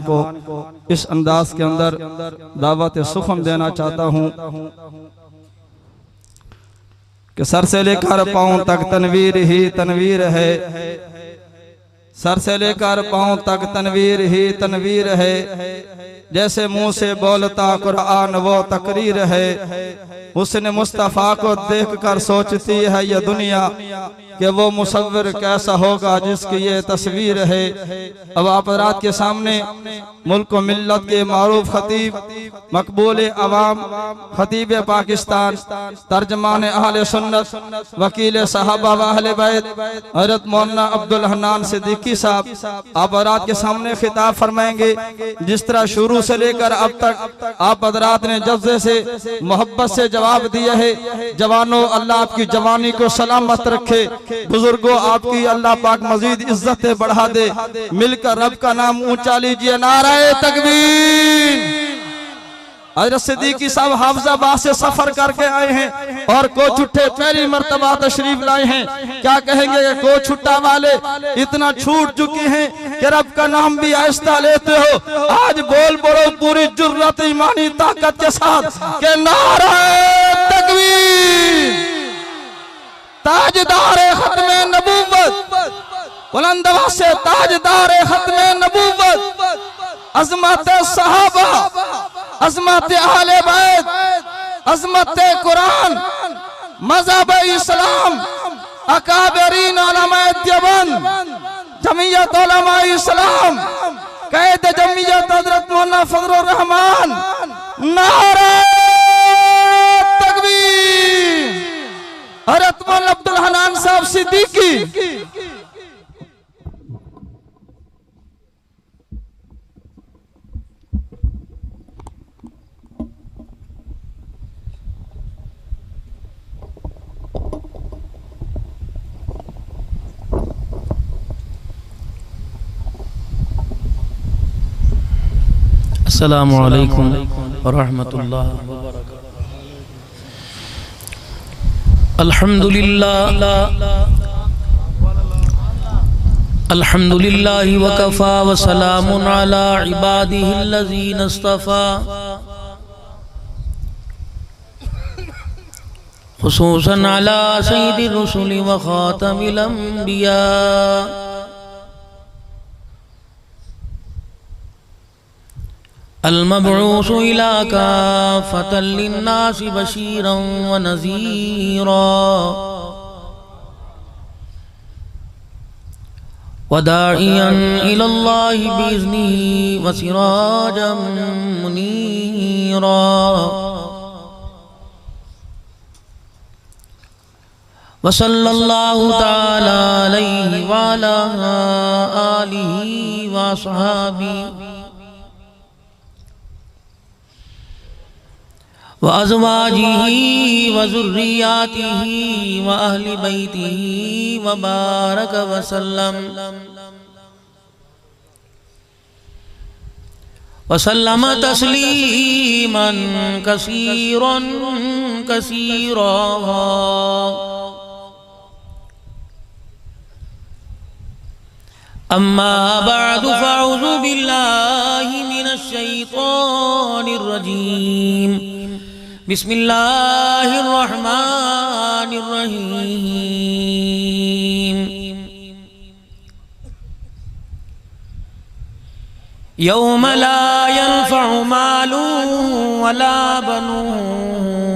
को इस अंदाज के अंदर दावत सुखम देना चाहता हूँ कि सर से लेकर पांव तक तनवीर ही तनवीर है, सर से लेकर पांव तक तनवीर ही तनवीर है। जैसे मुंह से बोलता कुरान वो तकरीर है। हुस्न मुस्तफ़ा को देखकर सोचती है ये दुनिया कि वो मुसव्विर कैसा होगा जिसकी ये तस्वीर है। अब आप रात के सामने मुल्क व मिल्लत के मारूफ खतीब, मकबूल अवाम, खतीब पाकिस्तान, तर्जमान अहले सुन्नत, वकील साहबा व अहले बैत हज़रत मौलाना अब्दुल हन्नान सिद्दीकी साहब आप रात के सामने खिताब फरमाएंगे। जिस तरह शुरू से लेकर अब तक आप हज़रात ने जज्बे से मोहब्बत से जवाब दिया है। जवानों, अल्लाह आपकी जवानी को सलामत रखे। बुजुर्गों, आपकी अल्लाह पाक मजीद इज्जतें बढ़ा दे। मिलकर रब का नाम ऊंचा लीजिए, नाराए तकबीर। हज़रत सिद्दीकी साहब हाफिजाबाद से सफर करके आए हैं और कोछुट्टे पहली मर्तबा तशरीफ लाए हैं। क्या कहेंगे कि कोछुट्टा वाले इतना छूट चुके हैं कि रब का नाम भी आहिस्ता लेते हो। आज बोल पड़ो पूरी जुर्रत ईमानी ताकत के साथ के नाराए तकबीर। ताजदार खत्मे नबूवत, बुलंदवा से ताजदार खत्मे नबूवत, अज़मत सहाबा, अज़मत अहले बैत, अज़मत कुरान, मज़हब इस्लाम, अकाबरीन उलमाए देवबंद, जमीयत उलमाए इस्लाम, कैद जमीयत हज़रत मौलाना फजलुर रहमान, नारे तकबीर। हज़रत मौलाना अब्दुल हन्नान साहब सिद्दीकी। अस्सलामु अलैकुम व रहमतुल्लाह व बरकातुहू। अल्हम्दुलिल्लाह अल्हम्दुलिल्लाहि व कफ़ा व सलामुन अला इबादिहिल्लज़ीना इस्तफ़ा। खुसूसन अला सय्यिदिर रुसुलि व ख़ातमिल अंबिया। अल-मबऊस इला काफ़तल लिन्नासि बशीरन व नज़ीरा व दाइयन इलल्लाहि बिइज़्निही व सिराजम मुनीरा। व सल्लल्लाहु तआला अलैहि व अला आलिहि व अस्हाबिही व अज़वाजिही व ज़ुर्रिय्यातिही व अहलि बैतिही व बारक व सल्लम तस्लीमन कसीरन कसीरा। अम्मा बअद फ़अऊज़ु बिल्लाहि मिनश शैतानिर रजीम। बिस्मिल्लाहिर रहमानिर रहीम। यौम ला यनफ़उ मालुन वला बनून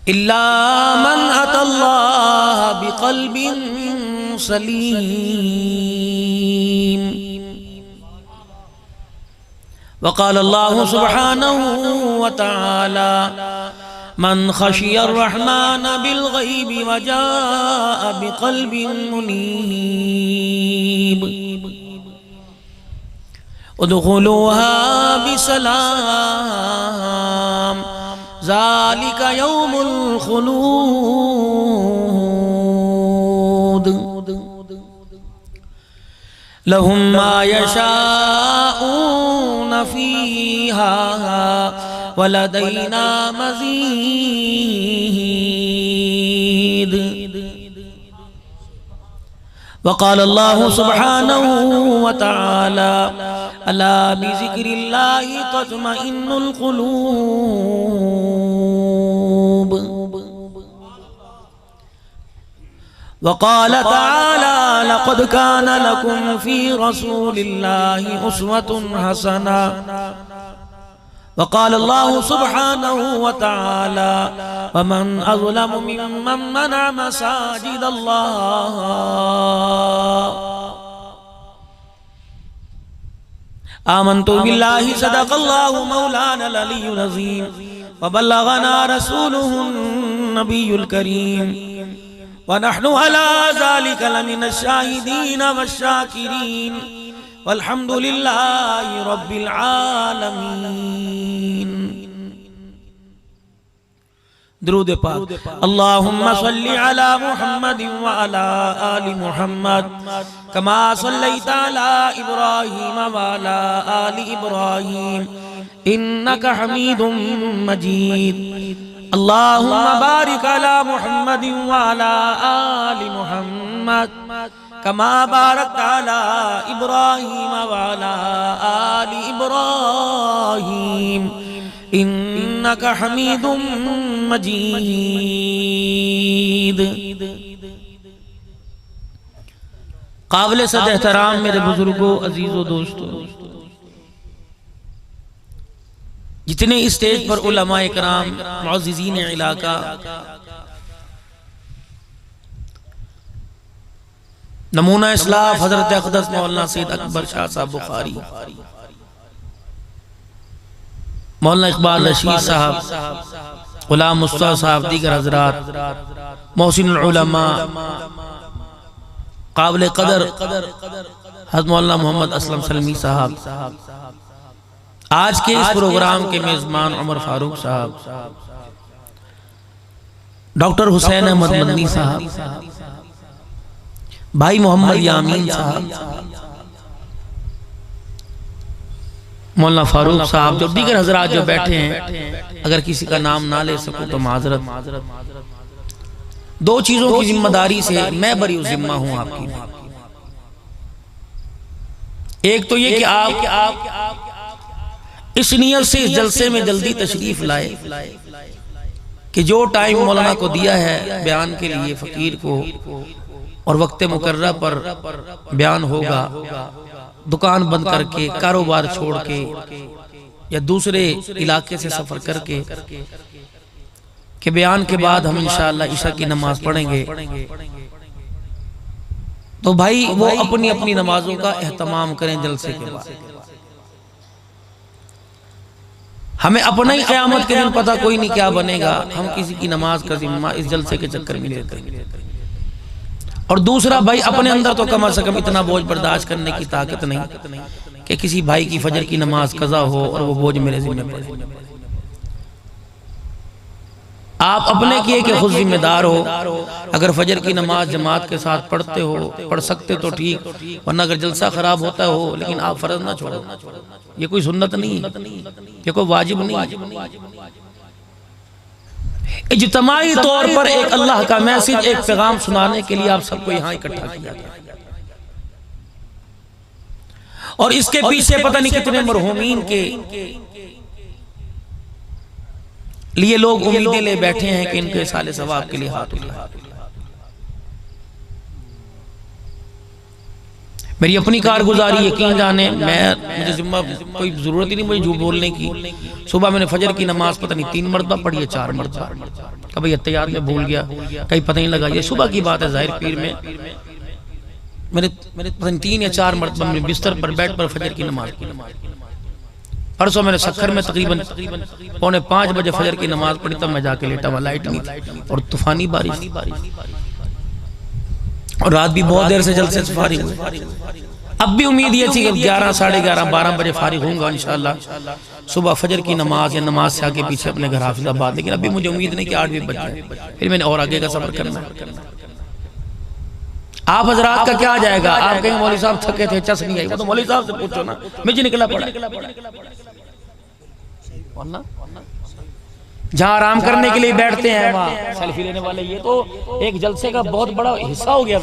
इल्ला मन अतल्लाह बिक़ल्बिन सलीम। वक़ाल अल्लाहु सुब्हानहु व तआला मन खशियर रहमान बिल गैबि व जाअ बिक़ल्बिन मुनीब उदखुलूहा बिसलाम ज़ालिका यौमुल खुलूद। लहुम मा यशाऊन फ़ीहा वलदैना मज़ीद। वक़ाल अल्लाहु सुब्हानहु व तआला अला बिज़िक्रिल्लाहि तत्मइन्नुल क़ुलूब। वक़ाल तआला लक़द कान लकुम फ़ी रसूलिल्लाहि उस्वतुन हसना। वक़ाल अल्लाहु सुब्हानहु व तआला वमन अज़लमु मिम्मन मनअ मसाजिदल्लाह आमन्तु बिल्लाहि सदक़ल्लाहु मौलानल अलियुल अज़ीम व बल्लगना रसूलुहुन नबियुल करीम व नहनु अला ज़ालिका लमिनश शाहिदीन वश्शाकिरीन वल्हम्दुलिल्लाहि रब्बिल आलमीन। दुरूद पाक। अल्लाहुम्मा सल्लि अला मुहम्मदिन व अला आलि मुहम्मद कमा सल्लैता अला इब्राहीम व अला आलि इब्राहीम इन्नका हमीदुम मजीद। अल्लाहुम्मा बारिक अला मुहम्मदिन व अला आलि मुहम्मद कमा बारकता अला इब्राहीम व अला आलि इब्राहीम इन्नका हमीदुम मजीद। काबिल सद एहतराम मेरे बुजुर्गों, अजीजों, दोस्तों, जितने इस स्टेज पर उलमा इकराम, मुअज़्ज़िज़ीन इलाका, नमूना इस्लाफ हजरत अक़दस मौलाना सैयद अकबर शाह साहब बुखारी, मौलाना इकबाल रशीद साहब, गुलाम मुस्तफ़ा साहब, दीगर हजरात, मोहसिनुल उलमा, काबिल कदर हज़रत मौलाना मोहम्मद असलम सलमी साहब, आज के इस प्रोग्राम के मेजबान उमर फारूक साहब, डॉक्टर हुसैन अहमद मदनी साहब, भाई मोहम्मद यामीन साहब, मौलाना फारूक साहब, जो दीगर हजरात जो बैठे हैं, अगर किसी का नाम ना ले सकूं तो माजरत। दो चीजों की जिम्मेदारी से मैं बरी जिम्मा हूं आपकी। एक तो ये कि आप इस नियत से इस जलसे में जल्दी तशरीफ लाए कि जो टाइम मौलाना को दिया है बयान के लिए फकीर को, और वक्त मुकर्रर पर बयान होगा, दुकान बंद करके, कारोबार छोड़ के या दूसरे इलाके से सफर करके कि बयान के बाद हम इंशाअल्लाह ईशा की नमाज पढ़ेंगे, तो भाई वो अपनी अपनी नमाजों का एहतमाम करें जलसे के बाद। हमें अपना ही क़यामत के दिन पता कोई नहीं क्या बनेगा, हम किसी की नमाज का जिम्मा इस जलसे के चक्कर में लेते हैं। और दूसरा, भाई अपने अंदर तो कम से कम इतना बोझ बर्दाश्त करने की ताकत नहीं कि किसी भाई की फजर की नमाज कज़ा हो और वो बोझ मेरे जिम्मे पड़े। आप अपने किए कि खुद जिम्मेदार हो। अगर फजर की नमाज जमात के साथ पढ़ते हो, पढ़ सकते तो ठीक, वरना अगर जलसा खराब होता हो, लेकिन आप फर्ज ना छोड़ो। ये कोई सुन्नत नहीं, ये कोई वाजिब नहीं। इज्तिमाई तौर पर एक अल्लाह का मैसेज, एक पैगाम सुनाने के लिए आप सबको यहाँ इकट्ठा किया गया, और इसके पीछे पता नहीं कितने मरहूमीन के लिए लोग उम्मीदें ले बैठे हैं कि इनके साले सवाब के लिए हाथ उठाए। मेरी अपनी कारगुजारी यकीन जाने, मुझे जिम्मा कोई जरूरत ही नहीं मुझे झूठ बोलने की। सुबह मैंने फजर की नमाज पता नहीं 3 मरतबा पढ़ी है, 4 मरतबा, कभी एहतियात में भूल गया, कहीं पता नहीं लगा। ये सुबह की बात है, जाहिर पीर में मेरे पता नहीं 3 या 4 मरतबा मेरे बिस्तर पर बैठ पर फजर की नमाज पढ़ी। परसों मैंने सखर में तकरीबन 4:45 बजे फजर की नमाज पढ़ी, तब मैं जाके लेटा हुआ, लाइट नहीं थी और तूफानी बारिश, और रात भी बहुत देर से जलसे से फारिग हुए। अब भी उम्मीद ये थी कि 11, 11:30, 12 बजे फारिग होऊंगा इंशाअल्लाह, सुबह फजर की नमाज या नमाज से आगे पीछे अपने घर हाफिजाबाद। लेकिन अभी मुझे उम्मीद नहीं कि 8 बजे बज जाए, फिर मैंने और आगे का सफर करना है। आप हजरात का क्या आ जाएगा? आप कहेंगे मौलवी साहब थके थे, चस नहीं आई, वो तो मौलवी साहब से पूछो ना, मुझे निकला पड़ा। जहाँ आराम करने के लिए बैठते हैं वहाँ सेल्फी लेने वाले, ये तो एक जलसे का बहुत बड़ा हिस्सा हो गया।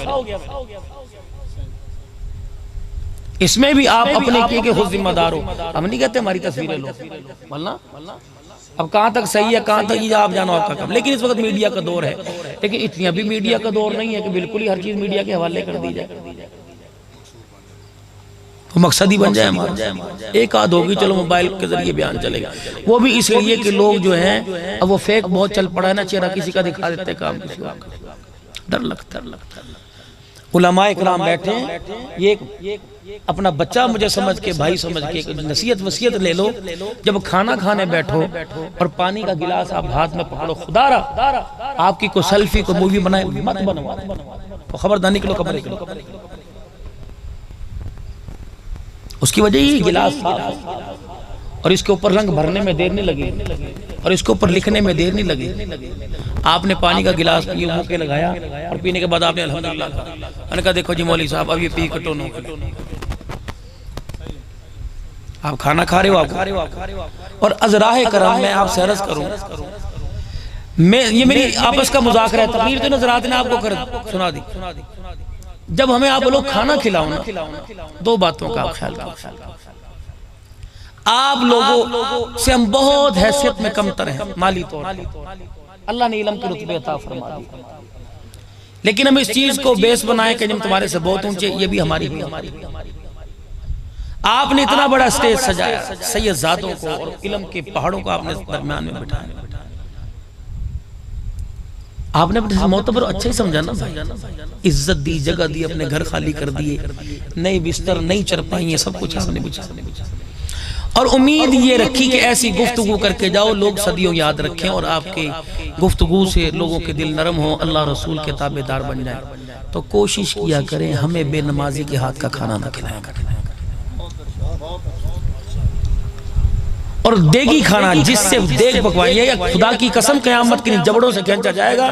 इसमें भी आप अपने किए के खुद जिम्मेदार हो। हम नहीं कहते हमारी तस्वीरें लो, वरना अब कहाँ तक सही है कहाँ तक ये आप जानो आपका काम। लेकिन इस वक्त मीडिया का दौर है, लेकिन इतनी भी मीडिया का दौर नहीं है कि बिल्कुल ही हर चीज मीडिया के हवाले कर दी जाए, तो मकसद ही बन जाए हमारा। एक आध होगी चलो मोबाइल के जरिए बयान चलेगा, वो भी इसलिए कि लोग जो हैं अब वो फेक बहुत चल पड़ा है ना, चेहरा किसी का दिखा देते काम किसी का, डर लगता है। उलमा इकराम बैठे, ये अपना बच्चा मुझे समझ के भाई समझ के नसीहत वसीयत ले लो, जब खाना खाने बैठो और पानी का गिलास आप हाथ में पकड़ो, खुदारा आपकी कोई सेल्फी को मूवी बनाए मत बनवा, तो खबरदार निकलो कमरे निकलो। उसकी वजह ही गिलास था, और इसके ऊपर रंग भरने में देर नहीं लगी और इसके ऊपर लिखने में देर नहीं लगी। आपने पानी का गिलास पिए, मुंह के लगाया और पीने के बाद आपने अल्हम्दुलिल्लाह कहा। मैंने कहा देखो जी मौलवी साहब अब ये पी कटो नो, आप खाना खा रहे हो और अजराह करम में आपसे अर्ज करूं, मैं ये मेरी आपस का मुज़ाकरा है, तकरीर तो नजरात ने आपको कर सुना दी। जब हमें आप लोग खाना खिलाओ ना, दो बातों का आप ख्याल करो। आप लोगों से हम बहुत हैसियत में कमतर हैं माली तौर पर, अल्लाह ने इल्म के रुतबे अता फरमा दिए, लेकिन हम इस चीज को बेस बनाए कि हम तुम्हारे से बहुत ऊंचे, ये भी हमारी आपने इतना बड़ा स्टेज सजाया, सैयदजादों को और इल्म के पहाड़ों को आपने दरमियान में बिठाया, आपने अपने मोतबर अच्छा ही समझा ना भाई, इज्जत दी, जगह दी, अपने घर खाली कर दिए, नए बिस्तर नई चरपाई सब कुछ आपने बिछा, और उम्मीद ये रखी कि ऐसी गुफ्तगू करके जाओ लोग सदियों याद रखें और आपके गुफ्तगू से लोगों के दिल नरम हो, अल्लाह रसूल के ताबेदार बन जाए। तो कोशिश किया करें हमें बेनमाजी के हाथ का खाना ना खिलाया करें, और देगी खाना जिससे देग पकवाइए, या खुदा की कसम क़यामत के जबड़ों से खींचा जाएगा।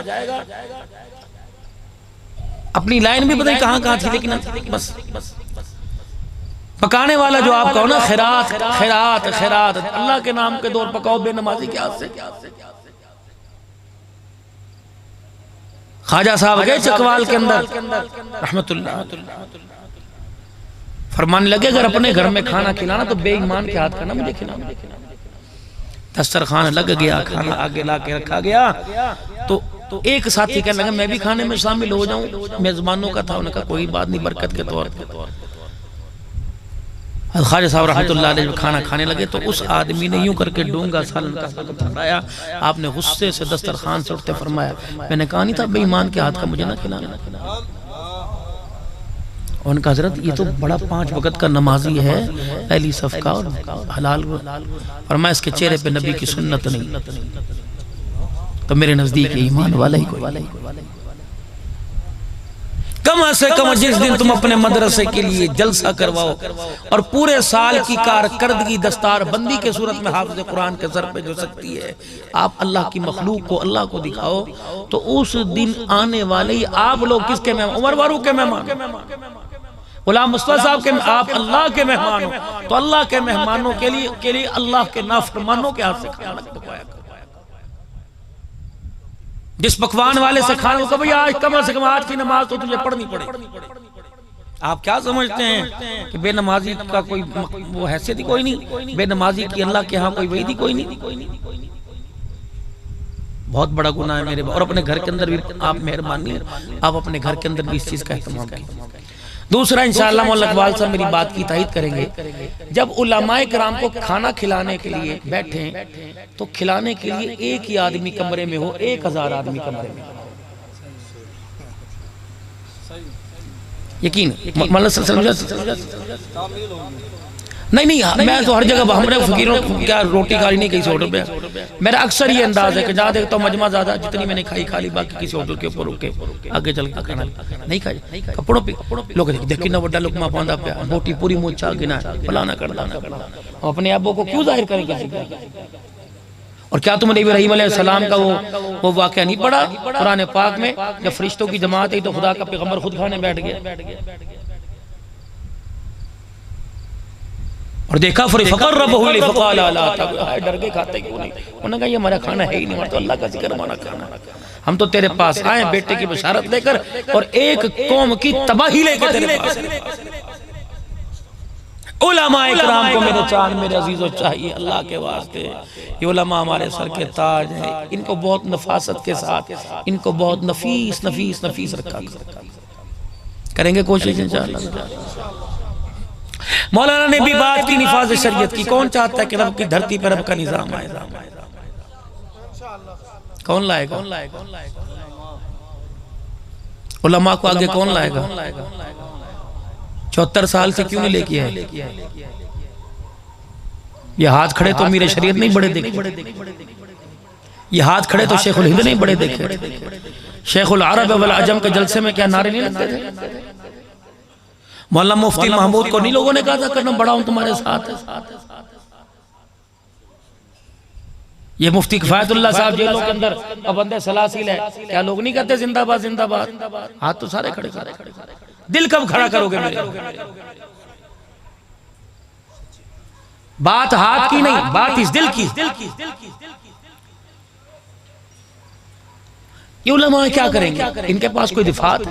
अपनी लाइन भी पता नहीं कहां थी, लेकिन बस पकाने वाला जो आपका हो ना, खैरात खैरात खैरात, अल्लाह के नाम के दौर पकाओ बेनमाजी के हाथ से। ख्वाजा साहब गए चकवाल के अंदर रहमतुल्लाह, फरमाने लगे अगर अपने घर में खाना खिलाना तो बेईमान के हाथ का ना मुझे खिलाना। दस्तरखान लग गया, खाना आगे ला के रखा गया, तो एक साथी कहने लगा मैं भी खाने में शामिल हो जाऊं, मेजबानों का था। उन्होंने कहा कोई बात नहीं, बरकत के तौर पर। ख्वाजा साहब रहमतुल्लाह अलैह खाना खाने लगे तो उस आदमी ने यूं करके डूंगा सालन का उठाया, आपने गुस्से से दस्तरखान से उठते फरमाया मैंने कहा नहीं था बेईमान के हाथ का मुझे ना खिलाना। उनका हजरत ये तो बड़ा 5 वक्त का नमाजी है, पहली सफ का और हलाल, फरमाया इसके चेहरे पे नबी की सुन्नत नहीं, तो मेरे नजदीक ईमान वाला ही कोई। कम से कम जिस दिन तुम अपने मदरसे के लिए जलसा करवाओ और पूरे साल की कारकर्दगी दस्तार बंदी के सूरत में हाफिज कुरान के सर पे जो सकती है, आप अल्लाह की मखलूक को अल्लाह को दिखाओ, तो उस दिन आने वाले ही आप लोग किसके मेहमान, उमर फारूक के मेहमान, गुलाम मुस्तफा साहब के, आप अल्लाह के मेहमान हो, तो अल्लाह के मेहमानों के लिए अल्लाह के नाफरमानों के हाथ से खाना पकाया। जिस पकवान वाले से खाना को भैया आज कम से कम आज की नमाज तो तुझे पढ़नी पड़ेगी। आप क्या समझते हैं कि बेनमाजी का कोई वो हैसियत ही कोई नहीं, बेनमाजी की अल्लाह के यहाँ कोई वही थी कोई नहीं। बहुत बड़ा गुनाह है मेरे, और अपने घर के अंदर भी आप मेहरबानी, आप अपने घर के अंदर भी इस चीज का इस्तेमाल कीजिए। दूसरा इंशाअल्लाह मौला इकबाल साहब मेरी बात की तायीद करेंगे, जब उलमाए किराम को खाना खिलाने के लिए बैठे तो खिलाने के लिए एक ही आदमी कमरे में हो, 1000 आदमी कमरे में, यकीन नहीं मैं तो हर जगह हमारे फकीरों क्या रोटी खाली नहीं किसी होटल पे, मेरा अक्सर ये अंदाज है कि जहाँ देखता हूँ मजमा ज्यादा, जितनी मैंने खाई खा ली, बाकी किसी होटल के ऊपर रुक के आगे चल के खाना नहीं खाई, कपड़ों पे लोग देखी ना बड़ा लुकमा पांदा पे बोटी पूरी मुँह चा गिना फलाना करना, अपने आपो को क्यों जाहिर करें किसी। और क्या तुमने इब्राहीम अलैहिस्सलाम का वो वाकया नहीं पढ़ा कुरान पाक में, जब फरिश्तों की जमात आई तो खुदा का पैगंबर खुद खाने बैठ गया और देखा डर के खाते क्यों नहीं, उन्होंने कहा ये हमारा खाना है ही नहीं, तो अल्लाह का जिक्र हमारा खाना, हम तो तेरे पास आए बेटे की बशारत लेकर और एक कौम की तबाही लेकर तेरे पास। उलमा इकराम को मेरे चांद मेरे अजीजों चाहिए अल्लाह के वास्ते। ये उलमा हमारे सर के ताज है, इनको बहुत नफासत के साथ, इनको बहुत नफीस नफीस नफीस रखा करेंगे कोशिश इंशाअल्लाह। मौलाना ने भी बात की निफाज शरीयत की। कौन चाहता है कि रब की धरती पर रब का निजाम आए? कौन लाएगा? उलमा को आगे कौन लाएगा? 74 साल से क्यों नहीं लेके आए? ये हाथ खड़े तो मेरे शरीयत नहीं बड़े देखे, ये हाथ खड़े तो शेखुल हिंद नहीं बड़े देखे। शेखुल अरब वल अजम के जलसे में क्या नारे नहीं लगते थे? मौलाना मुफ्ती महमूद को नहीं लोगों ने कहा था करना बड़ा हूं तुम्हारे साथ है। ये मुफ्ती किफायतुल्लाह साहब जेलों के अंदर पाबंदे सलासिल है, क्या लोग नहीं कहते जिंदाबाद जिंदाबाद? हाथ तो सारे खड़े खड़े। दिल कब खड़ा करोगे मेरे? बात हाथ की नहीं, बात इस दिल की। ये उलमा क्या करेंगे? इनके पास कोई दिफात,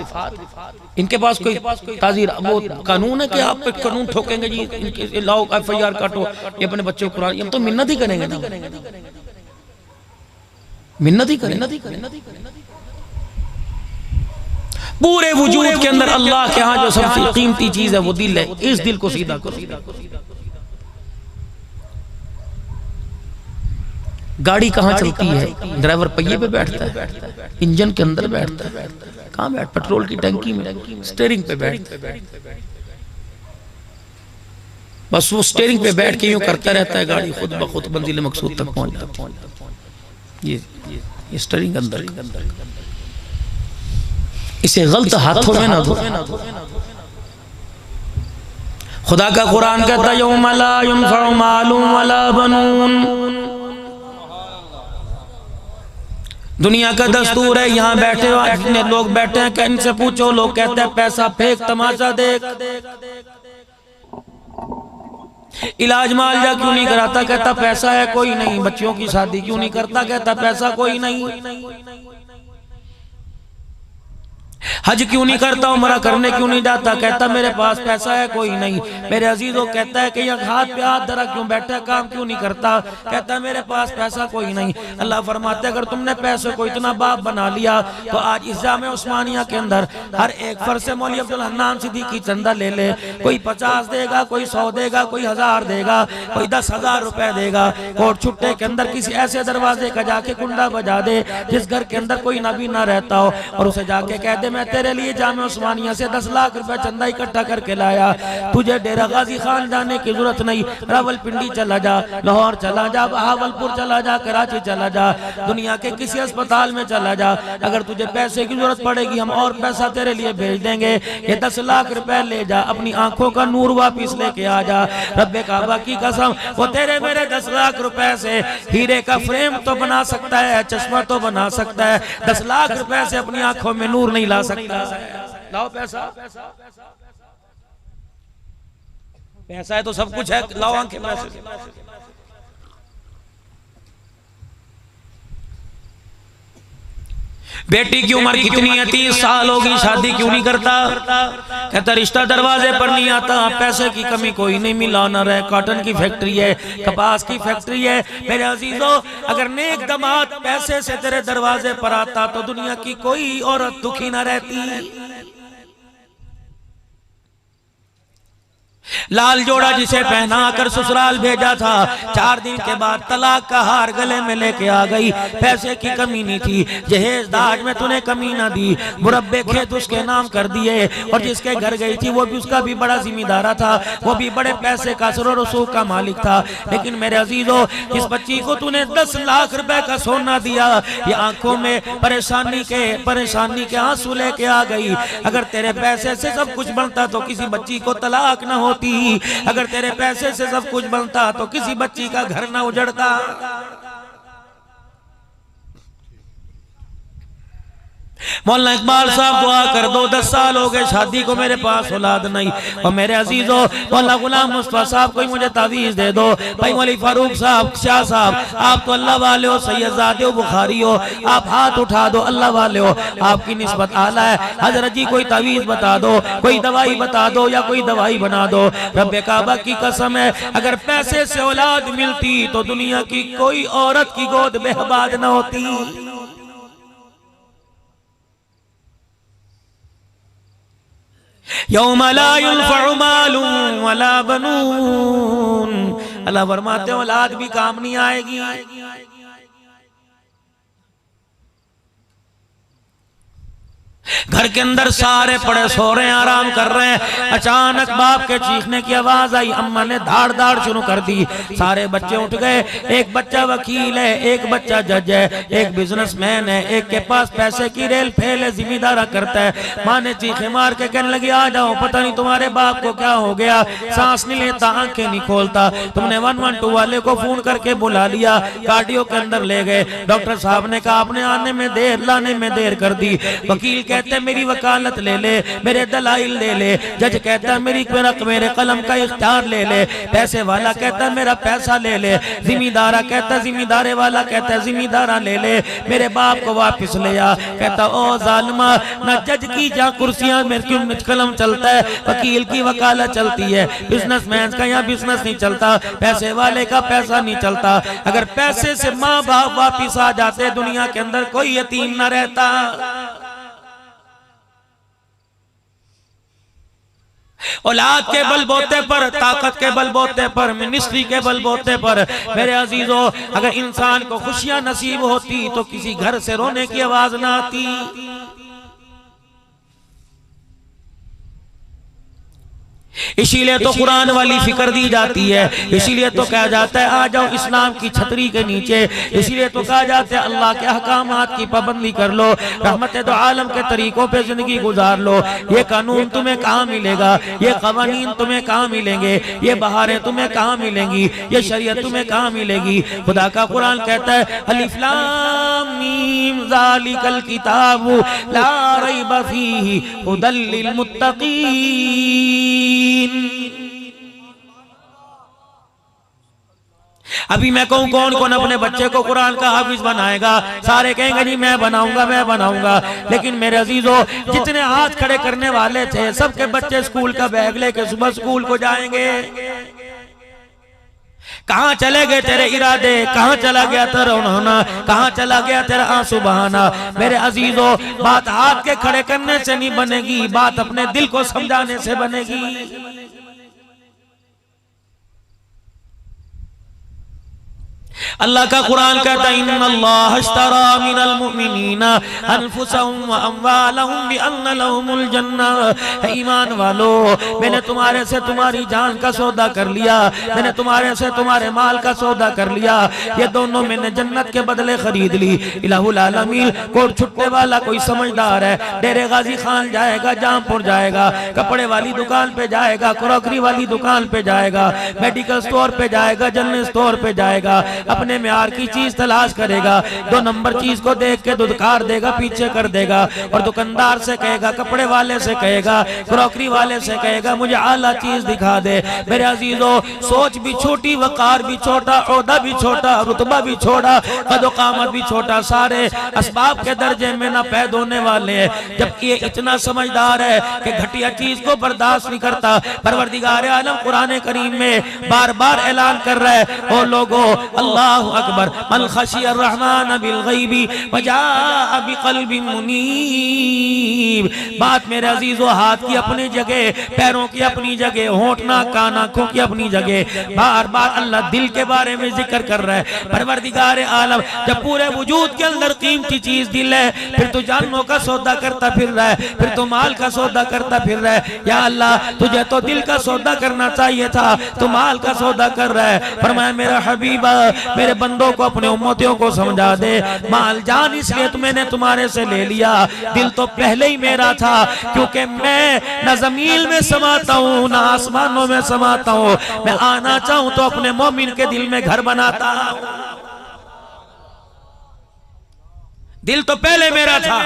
इनके पास कोई ताजीर वो कानून है कि आप पे कानून ठोकेंगे जी, इनके लाओ FIR काटो, ये अपने बच्चों को कुरान, हम तो मिन्नत ही करेंगे ना, मिन्नत ही करेंगे। पूरे वजूद के अंदर अल्लाह के यहाँ जो सबसे कीमती चीज है वो दिल है। इस दिल को सीधा करो। गाड़ी कहाँ चलती है? ड्राइवर पहिए पे बैठता है, इंजन के अंदर बैठता है, कहाँ बैठ? पेट्रोल की टंकी में, स्टीयरिंग पे बैठता है। बस वो स्टीयरिंग पे बैठ के यूं करता रहता है, गाड़ी खुद ब खुद मंजिल मकसूद तक पहुंच जाती है। ये स्टीयरिंग अंदर, इसे गलत हाथों में ना दो। खुदा का कुरान कहता है यौम ला युनफउ मालुम वला बनून। दुनिया का दस्तूर है, यहाँ बैठे जितने लोग बैठे हैं कि इनसे पूछो, लोग कहते हैं पैसा फेंक, तमाशा देख, इलाज मुआवजा क्यों नहीं कराता? कहता पैसा है कोई नहीं। बच्चियों की शादी क्यों नहीं करता? कहता पैसा कोई नहीं। हज क्यों नहीं करता? उम्रा करने क्यों नहीं जाता? कहता मेरे पास पैसा है कोई नहीं। मेरे अजीजों कहता है कि यह हाथ पे हाथ धरा क्यों बैठा, काम क्यों नहीं करता? कहता मेरे पास पैसा कोई नहीं। अल्लाह फरमाते अगर तुमने पैसे को इतना बाप बना लिया तो आज इस जामे उस्मानिया के अंदर हर एक फर्ज से मौलवी अब्दुल हन्नान सिद्दीकी चंदा ले ले। कोई 50 देगा, कोई 100 देगा, कोई 1000 देगा, कोई 10,000 रुपए देगा। कोट छुट्टे के अंदर किसी ऐसे दरवाजे का जाके कुंडा बजा दे जिस घर के अंदर कोई नबी ना रहता हो, और उसे जाके कह दे मैं तेरे लिए जामे उस्मानिया से 10 लाख रुपए चंदा इकट्ठा करके लाया, तुझे डेरा गाजी खान जाने की जरूरत नहीं, रावलपिंडी चला जा, लाहौर चला जा, बहावलपुर चला जा, कराची चला जा, दुनिया के किसी अस्पताल में चला जा। अगर तुझे पैसे की जरूरत पड़ेगी हम और पैसा तेरे लिए भेज देंगे। ये 10 लाख रुपए ले जा, अपनी आंखों का नूर वापिस लेके आ जा। रब्बे काबा की कसम वो तेरे मेरे 10 लाख रुपए से हीरे का फ्रेम तो बना सकता है, चश्मा तो बना सकता है, 10 लाख रुपए से अपनी आंखों में नूर नहीं ला सकता। लाओ पैसा, पैसा है तो सब कुछ है, लाओ आंखें पैसे। बेटी की उम्र कितनी है? 30 साल होगी, शादी क्यों नहीं करता? कहता रिश्ता दरवाजे पर नहीं आता, पैसे की कमी कोई नहीं मिला ना रहे। कॉटन की फैक्ट्री है, कपास की फैक्ट्री है। मेरे अजीजों अगर नेक दमाद पैसे से तेरे दरवाजे पर आता तो दुनिया की कोई औरत दुखी ना रहती। लाल जोड़ा जिसे पहना कर ससुराल भेजा था, 4 दिन के बाद तलाक का हार गले में लेके आ गई। पैसे की कमी नहीं थी, जहेज दाज में तूने कमी ना दी, मुरब्बे खेत उसके नाम कर दिए, और जिसके घर गई थी वो भी उसका भी बड़ा जिम्मेदार था, वो भी बड़े पैसे का सरो रसूख का मालिक था। लेकिन मेरे अजीजों इस बच्ची को तूने 10 लाख रुपए का सोना दिया, ये आंखों में परेशानी के आंसू लेके आ गई। अगर तेरे पैसे से सब कुछ बनता तो किसी बच्ची को तलाक ना होती, अगर तेरे पैसे से सब कुछ बनता तो किसी बच्ची का घर ना उजड़ता। मौलाना इकबाल साहब दुआ कर दो, 10 साल हो गए शादी को, मेरे पास औलाद नहीं। और मेरे अजीजों, मौलाना गुलाम मुस्तफा साहब कोई मुझे तावीज़ दे दो। भाई मौलवी फारूक साहब, शाह साहब, आप तो अल्लाह वाले हो, सैयदजादे हो, बुखारी हो, आप हाथ उठा दो, अल्लाह वाले हो, आपकी निस्बत आला है। हजरत जी कोई तावीज़ बता दो, कोई दवाई बता दो, या कोई दवाई बना दो। रब्बे काबा की कसम है, अगर पैसे से औलाद मिलती तो दुनिया की कोई औरत की गोद बेहबाद न होती। यौम ला युनफ़उ मालुन वला बनून, अल्लाह फरमाते हैं औलाद भी काम नहीं आएगी। घर के अंदर सारे पड़े सो रहे हैं, आराम कर रहे हैं। अचानक बाप के चीखने की आवाज आई, अम्मा ने धाड़ धाड़ शुरू कर दी। सारे बच्चे उठ गए। एक बच्चा वकील है, एक बच्चा जज है, एक बिजनेसमैन है, एक के पास पैसे की रेल फेल है, जिम्मेदारा करता है। माँ ने चीखे मार के कहने लगी, आ जाओ, पता नहीं तुम्हारे बाप को क्या हो गया, सांस नहीं लेता, आंखें नहीं खोलता। तुमने 112 वाले को फोन करके बुला लिया, कार्डियो के अंदर ले गए। डॉक्टर साहब ने कहा आपने आने में देर, लाने में देर कर दी। वकील कहते मेरी वकालत ले ले, मेरे दलाइल ले ले। जज कहता मेरे कलम का इख्तियार ले ले। पैसे वाला कहता मेरा पैसा ले ले। जिम्मेदारा कहता जिम्मेदारे वाला कहता जिम्मेदारा ले ले। मेरे बाप को वापस ले आ। कहता ओ जालिमा, ना जज की जहाँ कुर्सियां मेरे क्यों कलम चलता है, वकील की वकालत चलती है, बिजनेसमैन का यहाँ बिजनेस नहीं चलता, पैसे वाले का पैसा नहीं चलता। अगर पैसे से माँ बाप वापिस आ जाते दुनिया के अंदर कोई यतीम न रहता। औलाद के बलबोते पर, ताकत के बलबोते पर, मिनिस्ट्री के बलबोते पर, मेरे अजीजों, अगर इंसान को खुशियां नसीब होती तो किसी घर से रोने की आवाज ना आती। इसीलिए तो कुरान वाली फिक्र दी जाती है, इसीलिए तो कहा जाता है आ जाओ इस्लाम की छतरी के नीचे, इसीलिए तो कहा जाता है अल्लाह के अहकामात की पाबंदी कर लो, रहमत दो आलम के तरीकों पे जिंदगी गुजार लो। ये कानून तुम्हें कहाँ मिलेगा, ये कवानीन तुम्हें कहाँ मिलेंगे, ये बहारें तुम्हें कहाँ मिलेंगी, ये शरीयत तुम्हें कहाँ मिलेगी। खुदा का कुरान कहता है अलिफ लाम मीम ज़ालिकल किताबु ला रैब फीहि हुदल लिल मुत्तक़ीन। अभी मैं कहूं कौन कौन अपने बच्चे को कुरान का हाफिज बनाएगा, सारे कहेंगे नहीं मैं बनाऊंगा मैं बनाऊंगा। लेकिन मेरे अजीजों, जितने हाथ खड़े करने वाले थे सबके बच्चे स्कूल का बैग लेके सुबह स्कूल को जाएंगे। कहां चले गए तेरे इरादे, कहां चला गया तेरा रोना, कहां चला गया तेरा आंसू बहाना। मेरे अजीजों, बात हाथ के खड़े करने से नहीं बनेगी, बात अपने दिल को समझाने से बनेगी। अल्लाह का कुरान कहता है इन्नल्लाह अश्तरा मिनल मुमिनीना अनफुसहुम व अम्वालहुम बिअन्न लहुमुल जन्नह। ईमान वालो, मैंने तुम्हारे से तुम्हारी जान का सौदा कर लिया, मैंने तुम्हारे से तुम्हारे माल का सौदा कर लिया, ये दोनों मैंने जन्नत के बदले खरीद ली। इलाहुल आलमीन, कोट छुट्टे वाला कोई समझदार है, डेरे गाजी खान जाएगा, जामपुर जाएगा, कपड़े वाली दुकान पे जाएगा, क्रॉकरी वाली दुकान पे जाएगा, मेडिकल स्टोर पे जाएगा, जनरल स्टोर पे जाएगा, अपने म्यार की चीज तलाश करेगा, 2 नंबर चीज को देख के दुदकार देगा, पीछे कर देगा, और दुकानदार से कहेगा, कपड़े वाले से कहेगा, क्रॉकरी वाले से कहेगा मुझे आला चीज दिखा दे। मेरे अजीजों, सोच भी छोटी, वकार भी छोटा, ओहदा भी छोटा, रुतबा भी छोटा, कदोकामत भी छोटा, सारे असबाब के दर्जे में ना पैद होने वाले हैं। जबकि ये इतना समझदार है कि घटिया चीज को बर्दाश्त नहीं करता। परवरदिगार आलम कुरान करीम में बार बार ऐलान कर रहा है, ओ लोगों, अल्लाहु अकबर, मन खशियर रहमान बिल गैबी वजाअ बिक़ल्बिन मुनीब। बात मेरे अजीजों, हाथ की अपनी जगह, पैरों की अपनी जगह, होंठ नाक कान आंखों की अपनी जगह। बार बार अल्लाह दिल के बारे में जिक्र कर रहा है। परवरदिगार आलम, जब पूरे वजूद के अंदर कीमती चीज दिल है, फिर तू जानों का सौदा करता फिर रहा है, फिर तू माल का सौदा करता फिर रहा है। या अल्लाह, तुझे तो दिल का सौदा करना चाहिए था, तू माल का सौदा कर रहा है। फरमाया मेरा हबीबा, मेरे बंदों को, अपने उम्मतियों को समझा दे, माल जान इसलिए तो मैंने तुम्हारे से ले लिया, दिल तो पहले ही मेरा था, क्योंकि मैं न जमीन में समाता हूँ न आसमानों में समाता हूँ। मैं आना चाहूं तो अपने मोमिन के दिल में घर बनाता हूं। दिल तो पहले मेरा था।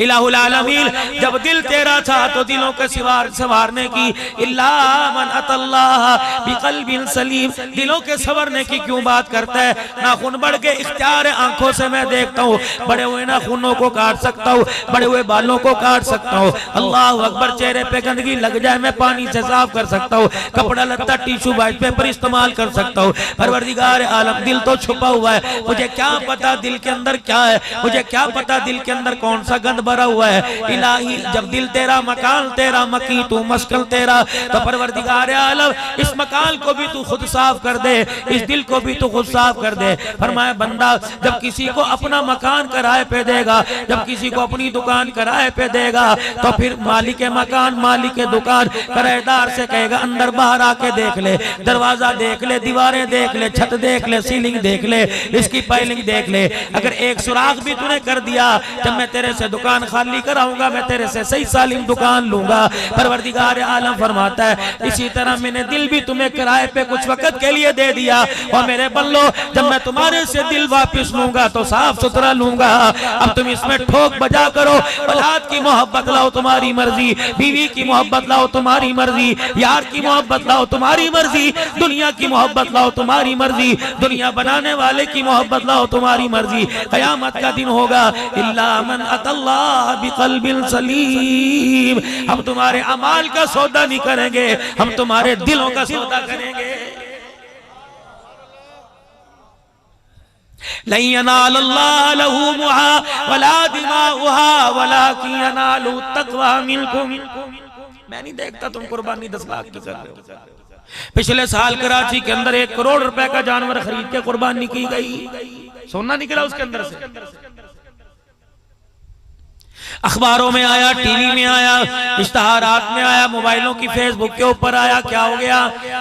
इलाहुल आलमीन, जब दिल तेरा था तो दिलों के संवारने की इल्ला मन अतल्लाह बिक़ल्बिन सलीम, दिलों के संवरने की क्यों बात करता है? नाखून बढ़ के इख्तियार आंखों से मैं देखता हूँ, बड़े हुए नाखूनों को काट सकता हूँ, बड़े हुए बालों को काट सकता हूँ। अल्लाह अकबर, चेहरे पे गंदगी लग जाए मैं पानी से साफ कर सकता हूँ, कपड़ा लत्ता टिश्यू वाइट पेपर इस्तेमाल कर सकता हूँ। परवरदिगार आलम, दिल तो छुपा हुआ है, मुझे क्या पता दिल के अंदर क्या है, मुझे क्या पता दिल के अंदर कौन सा गंद भरा हुआ है। इलाही, जब दिल तेरा, मकान तेरा, मकी तू, मस्कन तेरा, तो परवरदिगार आलम इस मकान को भी तू खुद साफ कर दे, इस दिल को भी तू खुद साफ कर दे। फरमाया बंदा जब किसी को अपना मकान किराए पे देगा, जब किसी को अपनी दुकान किराए पे देगा, तो फिर मालिक मकान, मालिक दुकान किराएदार से कहेगा अंदर बाहर आके देख ले, दरवाजा देख ले, दीवारें देख ले, छत देख ले, सीलिंग देख ले, इसकी पाइलिंग देख ले। अगर एक सुराख भी तूने कर दिया, जब मैं तेरे से दुकान खाली कराऊंगा, मैं तेरे से सही सालिम दुकान लूंगा। परवरदिगार आलम फरमाता है इसी तरह मैंने दिल भी तुम्हें किराए पे कुछ वक्त के लिए दे दिया, और मेरे बल्लो जब मैं तुम्हारे से दिल वापस लूंगा तो साफ सुथरा लूंगा। अब तुम इसमें ठोक बजा करो, औलाद की मोहब्बत लाओ तुम्हारी मर्जी, बीवी की मोहब्बत लाओ तुम्हारी मर्जी, यार की मोहब्बत लाओ तुम्हारी मर्जी, दुनिया की मोहब्बत लाओ तुम्हारी मर्जी, दुनिया बनाने वाले की मोहब्बत लाओ तुम्हारी मर्जी। कयामत का दिन होगा, इल्ला मन अतल्लाह बिक़ल्बिन सलीम, हम तुम्हारे अमाल का सौदा नहीं करेंगे, हम तुम्हारे दिलों का सौदा करेंगे। लन यनालल्लाह लहूमुहा वला दिमाउहा वलाकिन यनालु तक़वा मिनकुम। मैं नहीं देखता तुम कुर्बानी 10 लाख की कर रहे हो। पिछले साल कराची के अंदर 1 करोड़ रुपए का जानवर खरीद के कुर्बानी की गई, सोना निकला उसके अंदर से। अखबारों में आया, टीवी में आया, इश्तहारात में आया, मोबाइलों की फेसबुक के ऊपर आया। क्या हो गया?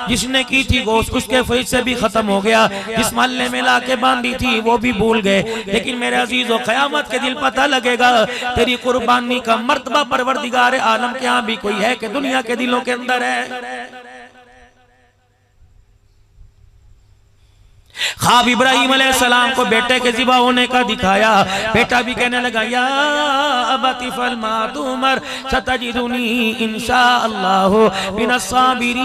जिसने की थी गोश्त उसके फ्रिज से भी खत्म हो गया, जिस मोहल्ले में लाके बांधी थी वो भी भूल गए। लेकिन मेरे अजीजों, क़यामत के दिन पता लगेगा तेरी कुर्बानी का मर्तबा परवरदिगार आलम के यहाँ भी कोई है कि दुनिया के दिलों के अंदर है। ख्वाब इब्राहिम अलैहिस्सलाम को बेटे के ज़िबा होने का दिखाया, बेटा भी कहने लगा या अबती फल्मा तुमर सतजिदुनी इंशाअल्लाहु मिनस्साबिरीन।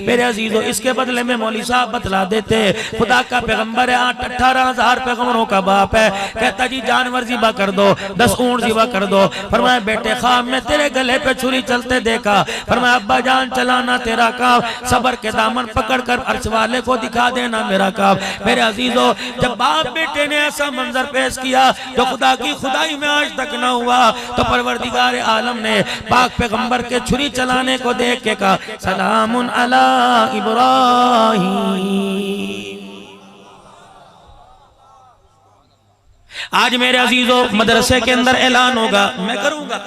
मेरे अजीजों, इसके बदले में मौली साहब बतला देते, खुदा का पैगंबर है, 18,000 पैगंबरों का बाप है, कहता जी जानवर ज़िबा कर दो, 10 ऊंट ज़िबा कर दो। फरमाया बेटे ख्वाब में तेरे गले पे छुरी चलते देखा। फरमाया अब्बा जान चलाना तेरा काम, सबर के दामन पकड़ कर अर्श वाले को दिखा देना मेरा काम। मेरे अजीजों, जब बाप बेटे ने ऐसा मंजर पेश किया जो खुदा की खुदाई में आज तक न हुआ, तो परवरदिगार आलम ने पाक पैगंबर के छुरी चलाने को देख के कहा सलामुन अला इब्राहीम। आज मेरे अजीजों, मदरसे के अंदर ऐलान होगा, मैं करूंगा,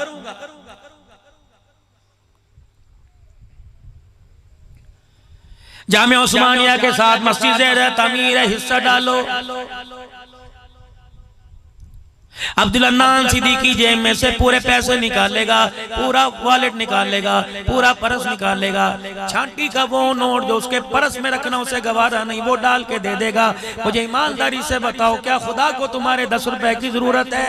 जामे उस्मानिया के साथ मस्जिद तामीर है, हिस्सा डालो। अब्दुल अन्नान सिद्दीकी जेब में से पूरे पैसे निकालेगा, पूरा वॉलेट निकालेगा, पूरा पर्स निकालेगा, छांटी का वो नोट जो उसके पर्स में रखना उसे गवारा नहीं, वो डाल के दे देगा। मुझे ईमानदारी से बताओ, क्या खुदा को तुम्हारे 10 रुपए की जरूरत है?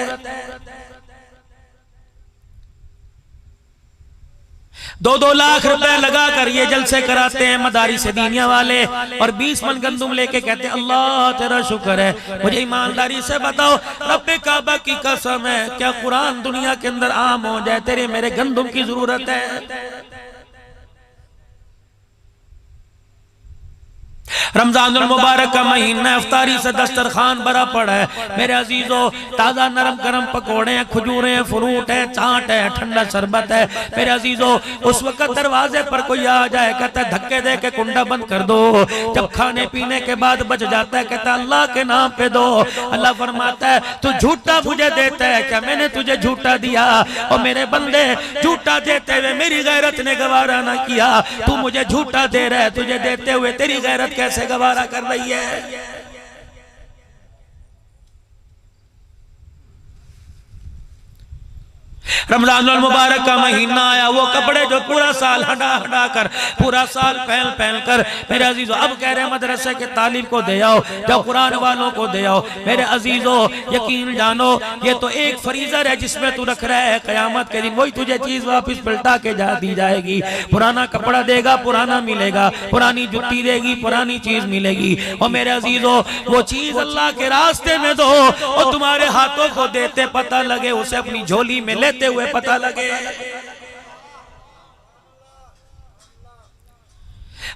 2-2 लाख रुपए लगा कर ये जलसे कराते हैं मदारिस दीनिया वाले, और 20 मन गंदुम लेके कहते हैं अल्लाह तेरा शुक्र है। मुझे ईमानदारी से बताओ, रब्बे काबा की कसम है, क्या कुरान दुनिया के अंदर आम हो जाए तेरे मेरे गंदुम की जरूरत है? रमजानुल मुबारक का महीना, इफ्तारी से दस्तरखान भरा पड़ा है। मेरे अजीजों, ताज़ा नरम गरम पकौड़े हैं, खजूरें हैं, फ्रूट है, चाट है, ठंडा शरबत है। मेरे अजीजों, उस वक्त दरवाजे पर कोई आ जाए, कहता है धक्के दे के कुंडा बंद कर दो। जब खाने पीने के बाद बच जाता है, कहता है अल्लाह के नाम पे दो। अल्लाह फरमाता है तू झूठा मुझे देता है क्या? मैंने तुझे झूठा दिया? और मेरे बंदे, झूठा देते हुए मेरी गैरत ने गवारा ना किया, तू मुझे झूठा दे रहा है, तुझे देते हुए तेरी गैरत कैसे गवारा कर रही है? रमजान मुबारक का महीना आया, वो कपड़े जो पूरा साल हटा हटा कर, पूरा साल पहन पहन कर, मेरे अजीजों अब कह रहे हैं मदरसे के तालीम को दे आओ, जब कुरान वालों को दे आओ। मेरे अजीजों यकीन जानो ये तो एक फरीजर है जिसमें तू रख रहा है, कयामत के दिन वही तुझे चीज वापस पलटा के दी जाएगी। पुराना कपड़ा देगा पुराना मिलेगा, पुरानी जुत्ती देगी पुरानी चीज मिलेगी। और मेरे अजीजों वो चीज अल्लाह के रास्ते में दो और तुम्हारे हाथों को देते पता लगे, उसे अपनी झोली में लेते हुए पता लगे।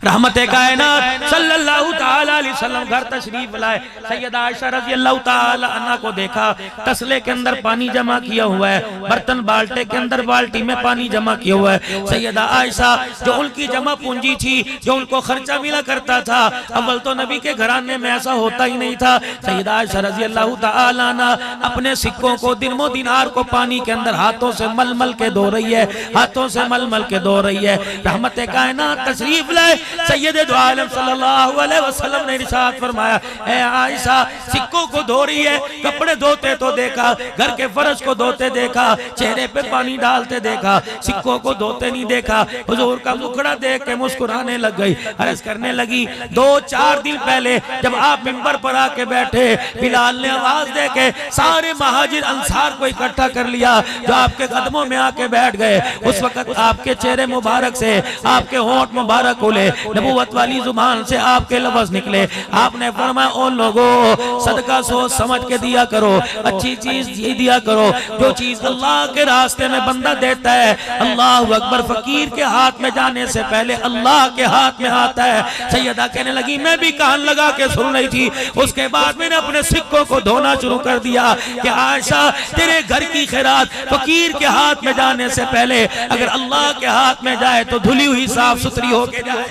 रहमते कायनात सल्लल्लाहु ताला अलैहि वसल्लम घर तशरीफ लाए। सैयदा आयशा रज़ी अल्लाह ताला अन्हा को देखा, तसले के अंदर पानी जमा किया हुआ है, बर्तन बाल्टे के अंदर बाल्टी में पानी जमा किया हुआ है। सैयदा आयशा जो उनकी जमा पूंजी थी, जो उनको खर्चा मिला करता था, अव्वल तो नबी के घराने में ऐसा होता ही नहीं था। सैयदा आयशा रज़ी अल्लाह ताला अन्हा अपने सिक्कों को दिनमो दिनार को पानी के अंदर हाथों से मल मल के धो रही है, हाथों से मल मल के धो रही है। रहमते कायनात तशरीफ लाए। सैयदे दो आलम सल्लल्लाहु अलैहि वसल्लम ने इरशाद फरमाया, ए आयशा सिक्कों को धो रही है, कपड़े धोते तो देखा, घर के फर्श को धोते देखा, चेहरे पे पानी डालते देखा, सिक्कों को धोते नहीं देखा। हुजूर का मुखड़ा देख के मुस्कुराने लग गई, अर्ज करने लगी 2-4 दिन पहले जब आप मिंबर पर आके बैठे, बिलाल ने आवाज दे के सारे महाजिर अंसार को इकट्ठा कर लिया जो आपके कदमों में आके बैठ गए। उस वक्त आपके चेहरे मुबारक से आपके होंठ मुबारक खुले, नबूवत वाली जुबान से आपके लफ्ज़ निकले। आपने फरमाया ओ लोगों सदका सोच समझ के दिया करो, अच्छी चीज दिया करो, जो चीज अल्लाह के रास्ते में बंदा देता है अल्लाह अकबर फकीर के हाथ में जाने से पहले अल्लाह के हाथ में आता है। सैयदा कहने लगी मैं भी कान लगा के सुन रही थी, उसके बाद मैंने अपने सिक्कों को धोना शुरू कर दिया कि आयशा तेरे घर की खैरात फकीर के हाथ में जाने से पहले अगर अल्लाह के हाथ में जाए तो धुली हुई साफ सुथरी होके जाए।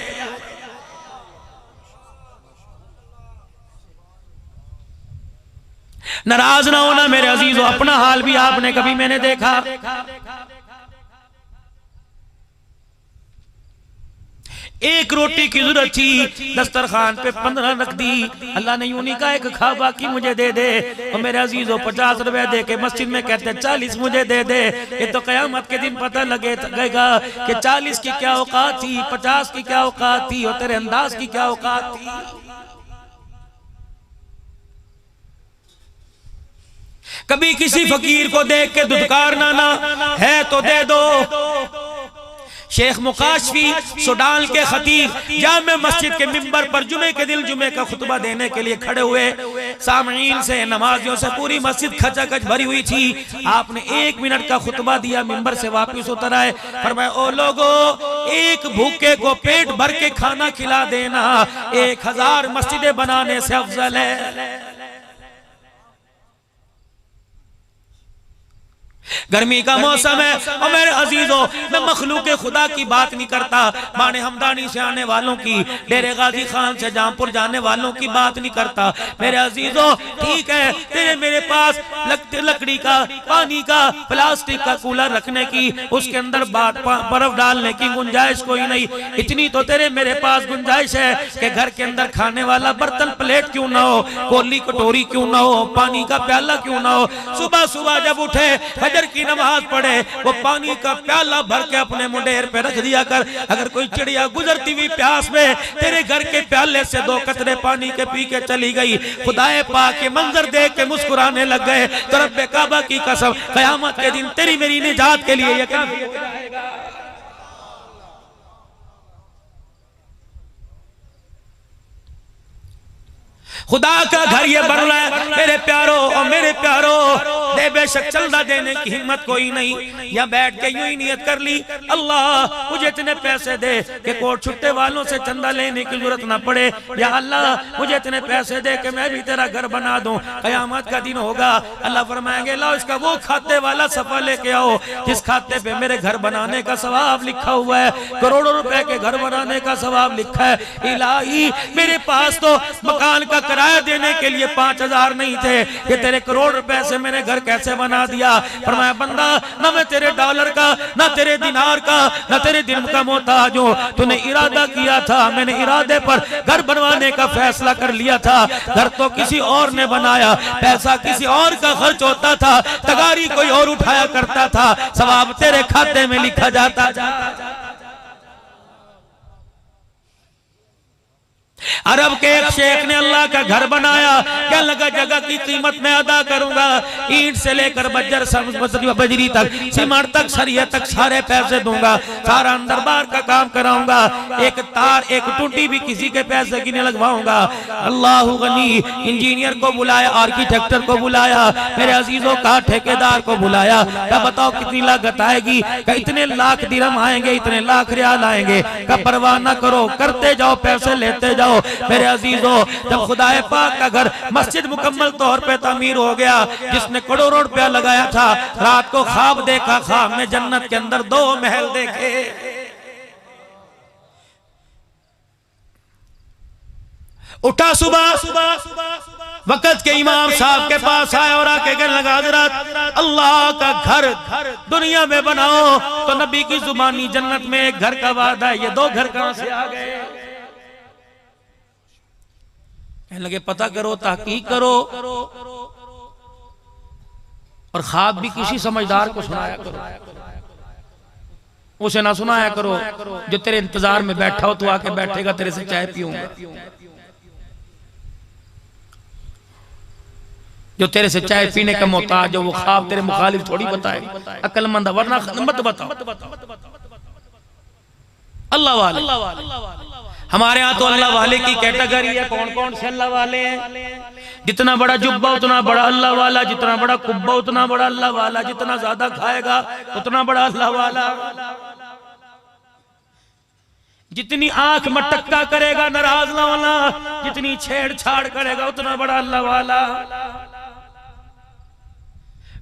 नाराज ना होना मेरे अजीजों, अपना हाल भी आपने कभी मैंने देखा। एक रोटी की जरूरत थी, दस्तरखान पे 15 रख दी। अल्लाह ने यूं नहीं कहा एक खा बाकी मुझे दे दे। और मेरे अजीजों 50 रुपए दे के मस्जिद में कहते 40 मुझे दे दे। ये तो कयामत के दिन पता लगेगा कि 40 की क्या औकात थी, 50 की क्या औकात थी और तेरे अंदाज की क्या औकात थी। कभी किसी फकीर को देख के दुदकारना ना, है तो दे दो। शेख मुकाशफी सुडान के खतीब जामे मस्जिद के मिंबर पर जुमे के दिन जुमे का खुतबा देने के लिए खड़े हुए। सामईन से नमाजियों से पूरी मस्जिद खचाखच भरी हुई थी। आपने 1 मिनट का खुतबा दिया, मिंबर से वापस उतर आए, फरमाया ओ लोगो एक भूखे को पेट भर के खाना खिला देना 1000 मस्जिदें बनाने से अफजल है। गर्मी का मौसम है और मेरे अजीजों मैं मखलूक खुदा की बात नहीं करता, माने हमदानी से आने वालों की, डेरे गाजी खान से जामपुर जाने वालों की बात नहीं करता। मेरे अजीजों ठीक है तेरे मेरे पास लकड़ी का पानी का प्लास्टिक का कूलर रखने की, उसके अंदर बर्फ डालने की गुंजाइश कोई नहीं। इतनी तो तेरे मेरे पास गुंजाइश है कि घर के अंदर खाने वाला बर्तन प्लेट क्यों ना हो, कोली कटोरी क्यों ना हो, पानी का प्याला क्यों ना हो। सुबह सुबह जब उठे की नमाज पढ़े वो पानी का प्याला भर के अपने मुंडेर पे रख दिया कर। अगर कोई चिड़िया गुजरती हुई प्यास में तेरे घर के प्याले से 2 कतरे पानी के पी के चली गई, खुदाए पाक के मंजर देख के मुस्कुराने लग गए तो रब्बे काबा की कसम कयामत के दिन तेरी मेरी निजात के लिए ये काफी हो जाएगा। खुदा का घर ये बन रहा है मेरे प्यारो और मेरे प्यारो। दे बेशक चंदा देने की हिम्मत कोई नहीं, या बैठ के यूं ही नियत कर ली अल्लाह मुझे इतने पैसे दे कि कोट छुट्टे वालों से चंदा लेने की जरूरत ना पड़े, या अल्लाह मुझे इतने पैसे दे कि मैं भी तेरा घर बना दूं। कयामत का दिन होगा, अल्लाह फरमाएंगे लाओ इसका वो खाते वाला सफा लेके आओ जिस खाते पे मेरे घर बनाने का सवाब लिखा हुआ है, करोड़ों रुपए के घर बनाने का सवाब लिखा है। इलाही मेरे पास तो मकान का किराया देने के लिए 5000 नहीं थे, ये तेरे करोड़ रुपए से मैंने घर कैसे बना दिया। फरमाया बंदा ना मैं तेरे डॉलर का, ना तेरे दिनार का, ना तेरे दिन का मोहताज हूं। तूने इरादा किया था, मैंने इरादे पर घर बनवाने का फैसला कर लिया था। घर तो किसी और ने बनाया, पैसा किसी और का खर्च होता था, तगारी कोई और उठाया करता था, सवाब तेरे खाते में लिखा जाता। अरब के एक शेख ने अल्लाह का घर बनाया, क्या लगा जगह की कीमत मैं अदा करूंगा, ईंट से लेकर बज्जर बजरी तक, सीमेंट तक, सरिया तक सारे पैसे दूंगा, सारा अंदर बाहर का काम कराऊंगा, एक तार एक टूटी भी किसी के पैसे की नहीं लगवाऊंगा। अल्लाह गनी। इंजीनियर को बुलाया, आर्किटेक्टर को बुलाया, मेरे अजीजों का ठेकेदार को बुलाया, क्या बताओ कितनी लागत आएगी, क्या इतने लाख दिरहम आएंगे, इतने लाख रियाल आएंगे, क्या परवाह ना करो, करते जाओ, पैसे लेते जाओ। मेरे अजीजों, जब खुदाए पाक का घर मस्जिद मुकम्मल तौर पे तामीर हो गया, जिसने करोड़ों रुपया लगाया था, रात को ख्वाब देखा, ख्वाब में जन्नत के अंदर 2 महल देखे। उठा सुबह वक़्त के इमाम साहब के पास आया और आके कहने लगा हज़रत अल्लाह का घर दुनिया में बनाओ तो नबी की जुबानी जन्नत में एक घर का वादा है, ये 2 घर कहां से आ गए। कहने लगे पता करो, तहकीक करो और ख्वाब भी किसी समझदार को सुनाया करो, उसे ना सुनाया करो जो तेरे इंतजार में बैठा हो, तो आके बैठेगा तेरे से चाय पीऊंगा, जो तेरे से चाय पीने का मोहताज हो, वो ख्वाब तेरे मुखालिफ थोड़ी बताएगा, अक्लमंद, वरना मत बताओ। अल्लाह वाले, हमारे यहाँ तो अल्लाह वाले की कैटेगरी है। कौन कौन से अल्लाह वाले हैं? जितना बड़ा जुब्बा उतना बड़ा अल्लाह वाला, जितना बड़ा कुब्बा उतना बड़ा अल्लाह वाला, जितना ज्यादा खाएगा उतना बड़ा अल्लाह वाला, जितनी आंख मटक्का करेगा नाराज ना होना, जितनी छेड़छाड़ करेगा उतना बड़ा अल्लाह वाला।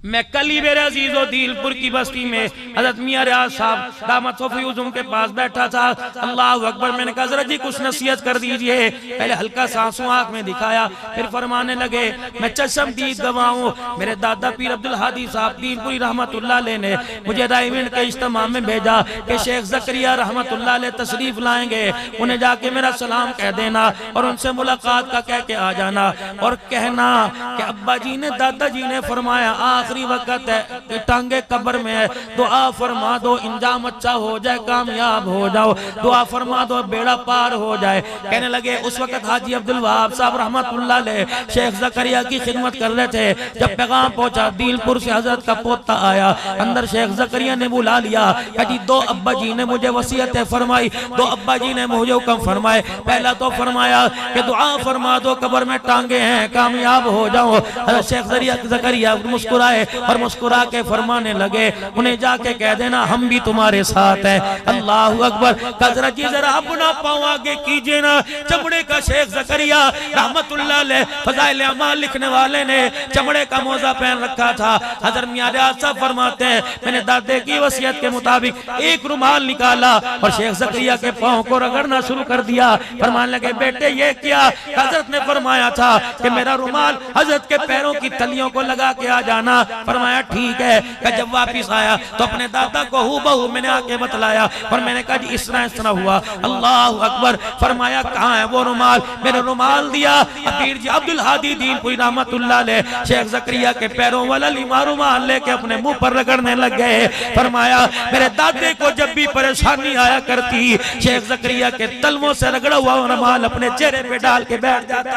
मैं कल ही मेरे अजीजों दीलपुर की बस्ती में हजरत मियां रियाज साहब दामत फ़यूज़ुम के पास बैठा था। अल्लाह अकबर। मैंने कहा हज़रत जी कुछ नसीहत कर दीजिए। पहले हल्का सा आंसू आंख में दिखाया, फिर फरमाने लगे मैं चशमदीद गवाहूं, मेरे दादा पीर अब्दुल हादी साहब दीनपुरी रहमतुल्लाह अलैह ने मुझे रायविंड के इज्तिमा में भेजा कि शेख ज़करिया रहमतुल्लाह अलैह तशरीफ लाएंगे, उन्हें जाके मेरा सलाम कह देना और उनसे मुलाकात का कह के आ जाना और कहना कि अब्बा जी ने दादा जी ने फरमाया आखिरी वक्त है कि टांगे कब्र में है, दुआ फरमा दो इंजाम अच्छा हो जाए, कामयाब हो जाओ, दुआ फरमा दो बेड़ा पार हो जाए। कहने लगे उस वक्त हाजी अब्दुल वहाब साहब रहमतुल्लाह अलैह शेख ज़करिया की खिदमत कर रहे थे। जब पैगाम पहुंचा दीलपुर से हजरत का पोता आया, अंदर शेख ज़करिया ने बुला लिया कि 2 अब्बा जी ने मुझे वसीयत फरमाई, 2 अब्बा जी ने मुझे हुक्म फरमाए। पहला तो फरमाया कि दुआ फरमा दो कब्र में टांगे हैं, कामयाब हो जाओ। शेख ज़करिया मुस्कुराए और मुस्कुरा के फरमाने लगे उन्हें जाके कह देना हम भी तुम्हारे साथ हैं। अल्लाह अकबर। हज़रत जी जरा अपना पाँव आगे कीजिए ना। चमड़े का शेख ज़करिया रहमतुल्लाह अलैह फ़ज़ाइल अमाल लिखने वाले ने चमड़े का मोजा पहन रखा था। हज़रत मियां रियाज साहब फरमाते हैं मैंने दादे की वसीयत के मुताबिक एक रुमाल निकाला और शेख ज़करिया के पाँव को रगड़ना शुरू कर दिया। फरमाने लगे बेटे ये क्या? हज़रत ने फरमाया था कि मेरा रुमाल हज़रत के पैरों की तलियों को लगा के आ जाना। फरमाया ठीक है। जब वापिस आया तो अपने दादा को हूबहू मैंने आके बतलाया और मैंने कहा जी इस तरह हुआ। अल्लाह अकबर। फरमाया कहाँ है वो रुमाल? मैंने रुमाल दिया। पीर जी अब्दुल हादी दीनपुरी रहमतुल्लाह अलैह शेख ज़करिया के पैरों वाला लिमा रुमाल लेके अपने मुंह पर रगड़ने लग गए। फरमाया मेरे दादे को जब भी परेशानी आया करती शेख ज़करिया के तलवों से रगड़ा हुआ रुमाल अपने चेहरे पे डाल के बैठ जाता।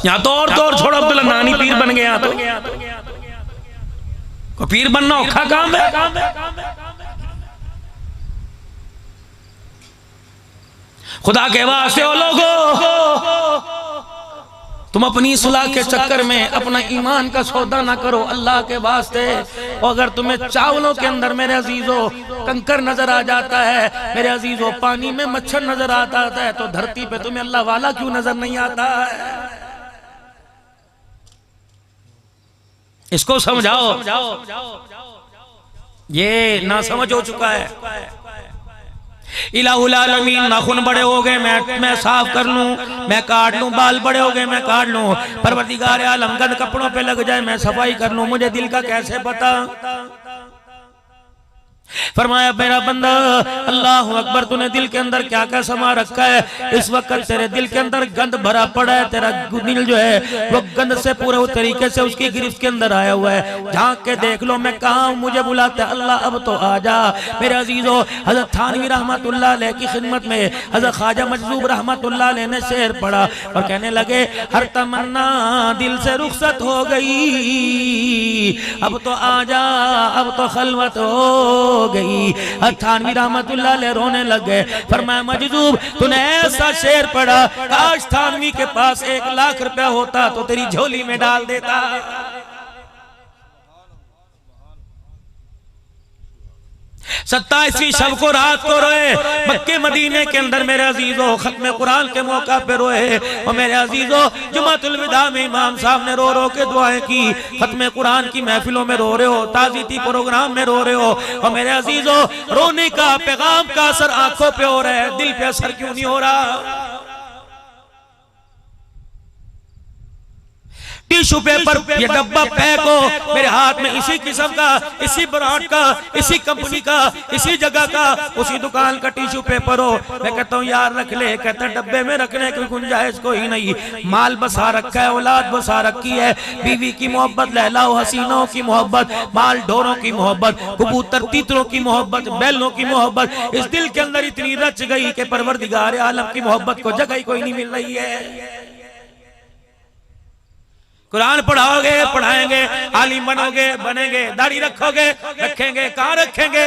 यहाँ तो और छोड़ो अब्दुल्ला नानी पीर बन गया तो पीर बनना औखा काम है। खुदा के वास्ते हो लोगो तुम अपनी सुलह के चक्कर में अपना ईमान का सौदा ना करो अल्लाह के वास्ते। और अगर तुम्हें चावलों के अंदर मेरे अजीजों कंकर नजर आ जाता है, मेरे अजीजों पानी में मच्छर नजर आता है, तो धरती पे तुम्हें अल्लाह वाला क्यों नजर नहीं आता है? इसको समझाओ, ये ना समझ हो चुका है। इलाहुल आलमीन, नाखून बड़े हो गए मैं साफ कर लूं, मैं काट लूं, बाल बड़े हो गए मैं काट लूं, परवरदिगार आलम गंद कपड़ों पे लग जाए मैं सफाई कर लूं, मुझे दिल का कैसे पता। फरमाया मेरा बंदा अल्लाह अकबर, तूने दिल के अंदर क्या क्या समा रखा है। इस वक्त तेरे दिल के अंदर गंद भरा पड़ा है, तेरा दिल जो है वो गंद से पूरे तरीके से उसकी गिरफ्त के अंदर आया हुआ है। झांक के देख लो मैं कहाँ हूँ, मुझे बुलाते अल्लाह अब तो आ जा। मेरे अजीजों, हजरत थानवी रहमतुल्लाह अलैह की खिदमत में हजरत ख्वाजा मजज़ूब रहमतुल्लाह अलैह ने शेर पढ़ा और कहने लगे हर तमन्ना दिल से रुखसत हो गई, अब तो आ जा, अब तो खलवत हो गई। थानवी रहमतुल्लाह अलैह रोने लग गए। फरमाया मजज़ूब तूने ऐसा शेर पढ़ा, काश थानवी के पास 1 लाख रुपया होता तो तेरी झोली में डाल देता। 27वीं शब को रात को रोए मक्के मदीने के अंदर मेरे अजीजों, खत्म कुरान के मौका पे रोए। और मेरे अजीजों, जुमातुल विदा में इमाम साहब ने रो रो के दुआएं की, खत्म कुरान की महफिलों में रो रहे हो, ताज़ीती प्रोग्राम में रो रहे हो। और मेरे अजीजों, रोने का पैगाम का असर आंखों पे हो रहा है, दिल पे असर क्यों नहीं हो रहा। टिश्यू पेपर ये डब्बा पैक हो मेरे हाथ में, इसी किस्म का, इसी ब्रांड का, इसी कंपनी का, इसी जगह का, उसी दुकान का टिश्यू पेपर हो, मैं कहता हूँ यार रख ले, कहता डब्बे में रखने की गुंजाइश कोई नहीं। माल बसा रखा है, औलाद बसा रखी है, बीवी की मोहब्बत, लहलाओ हसीनों की मोहब्बत, माल ढोरों की मोहब्बत, कबूतर तीतरों की मोहब्बत, बैलों की मोहब्बत इस दिल के अंदर इतनी रच गई कि परवरदिगार आलम की मोहब्बत को जगह ही कोई नहीं मिल रही है। कुरान पढ़ाओगे, पढ़ाएंगे, आलिम बनोगे, बनेंगे, दाढ़ी रखोगे, रखेंगे, कहां रखेंगे।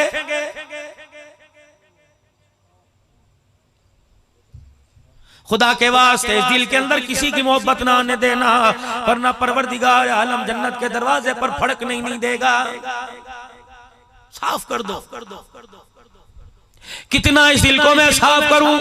खुदा के वास्ते दिल के अंदर किसी की मोहब्बत ना आने देना, वरना परवरदिगार आलम जन्नत के दरवाजे पर फड़क नहीं देगा। साफ कर दो। कितना इस दिल को मैं साफ करूं।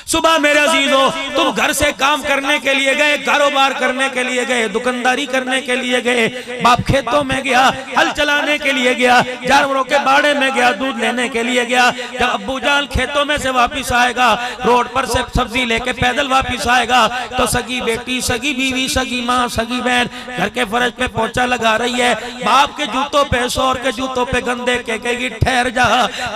सुबह मेरे अजीजों, तुम घर से काम करने के लिए गए, कारोबार करने के लिए गए, दुकानदारी करने के लिए गए, बाप खेतों में गया, हल चलाने के लिए गया, जानवरों के बाड़े में गया, दूध लेने के लिए गया। जब अब्बू जान खेतों में से वापिस आएगा, रोड पर से सब्जी लेके पैदल वापिस आएगा, तो सगी बेटी, सगी बीवी, सगी माँ, सगी बहन घर के फर्श पे पोंछा लगा रही है। बाप के जूतों पे, शौहर के जूतों पे गंदे के कहेगी ठहर जा,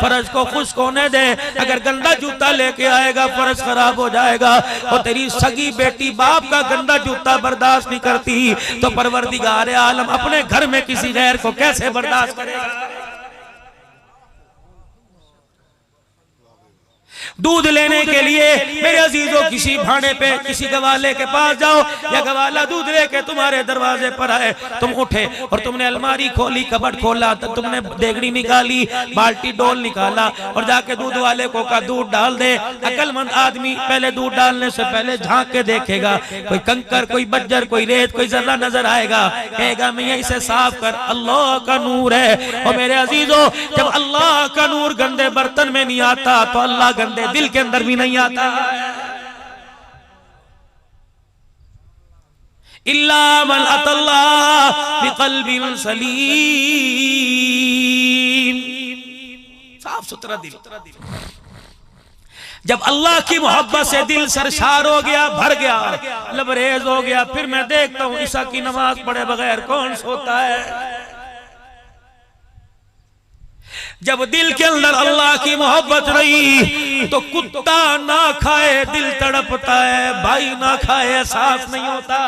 फर्श को खुश्क होने दे। अगर गंदा जूता लेके आएगा फर्श खराब हो जाएगा। और तेरी सगी बेटी बाप का गंदा जूता बर्दाश्त नहीं करती, तो परवरदिगार आलम अपने घर में किसी गैर को कैसे बर्दाश्त करेगा। दूध लेने के लिए मेरे अजीजों किसी भाड़े पे, किसी गवाले के पास जाओ, या गवाला दूध लेके तुम्हारे दरवाजे पर आए, तुम उठे और तुमने अलमारी खोली, कबट खोला, तो तुमने देगड़ी निकाली, बाल्टी डोल निकाला और जाके दूध वाले को कहा दूध डाल दे। अकलमंद आदमी पहले दूध डालने से पहले झांक के देखेगा, कोई कंकर, कोई बज्जर, कोई रेत, कोई जर्रा नजर आएगा, कहेगा मैं इसे साफ कर, अल्लाह का नूर है। और मेरे अजीजों, जब अल्लाह का नूर गंदे बर्तन में नहीं आता तो अल्लाह गंदे दिल के अंदर भी नहीं आता। इल्ला मन अतल्लाह बिक़ल्बिन सलीम, साफ सुथरा दिल। जब अल्लाह की मोहब्बत से दिल सरशार हो गया, भर गया, लबरेज हो गया, फिर मैं देखता हूं ईशा की नमाज पढ़े बगैर कौन सोता है। जब दिल के अंदर अल्लाह की मोहब्बत रही तो कुत्ता ना खाए दिल तड़पता है, भाई ना खाए एहसास नहीं होता।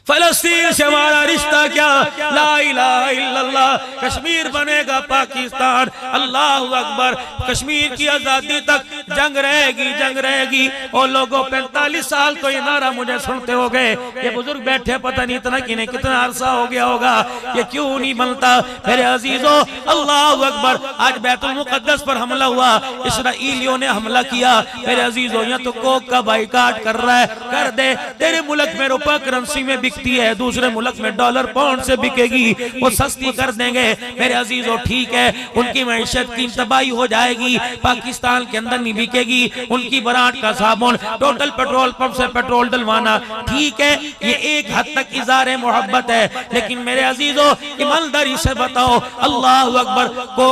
फलस्तीन से हमारा रिश्ता क्या, ला इलाहा इल्लल्लाह। कश्मीर बनेगा पाकिस्तान, अल्लाहु अकबर। कश्मीर की आजादी तक जंग रहेगी, जंग रहेगी। और लोगों 45 साल तो ये नारा मुझे सुनते हो गए, ये बुजुर्ग बैठे पता नहीं इतना कि नहीं कितना अरसा हो गया होगा, ये क्यों नहीं बनता। मेरे अजीजों, अल्लाहु अकबर। आज बैतुल मुकद्दस पर हमला हुआ, इसराइलियों ने हमला किया। मेरे अजीजों, यहाँ तो कोक का बाइकाट कर रहा है, कर दे। तेरे मुल्क में रुपया करेंसी में बिकती है दूसरे मुल्क में डॉलर पाउंड से बिकेगी, वो सस्ती कर देंगे। मेरे अजीजों ठीक है, उनकी मैशत की तबाही हो जाएगी, पाकिस्तान के अंदर नहीं बिकेगी। उनकी बरात का साबुन टोटल पेट्रोल पंप से पेट्रोल डलवाना ठीक है, ये एक हद तक इज़ार मोहब्बत है। लेकिन मेरे अजीजों ईमानदारी से बताओ, अल्लाह अकबर को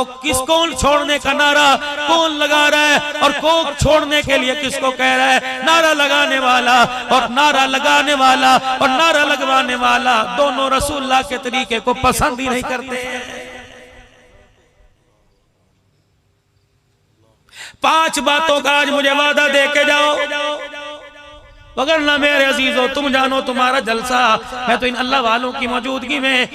कौन छोड़ने का नारा कौन लगा रहा है और कोक छोड़ने के लिए किसको कह रहा है? नारा लगाने वाला और नारा लगाने वाला और नारा लगवाने वाला दोनों रसूलुल्लाह के तरीके को पसंद ही नहीं करते। 5 बातों का आज मुझे वादा दे के जाओ, वगरना मेरे अजीजों तुम जानो तुम्हारा जलसा। मैं तो इन अल्लाह वालों की मौजूदगी में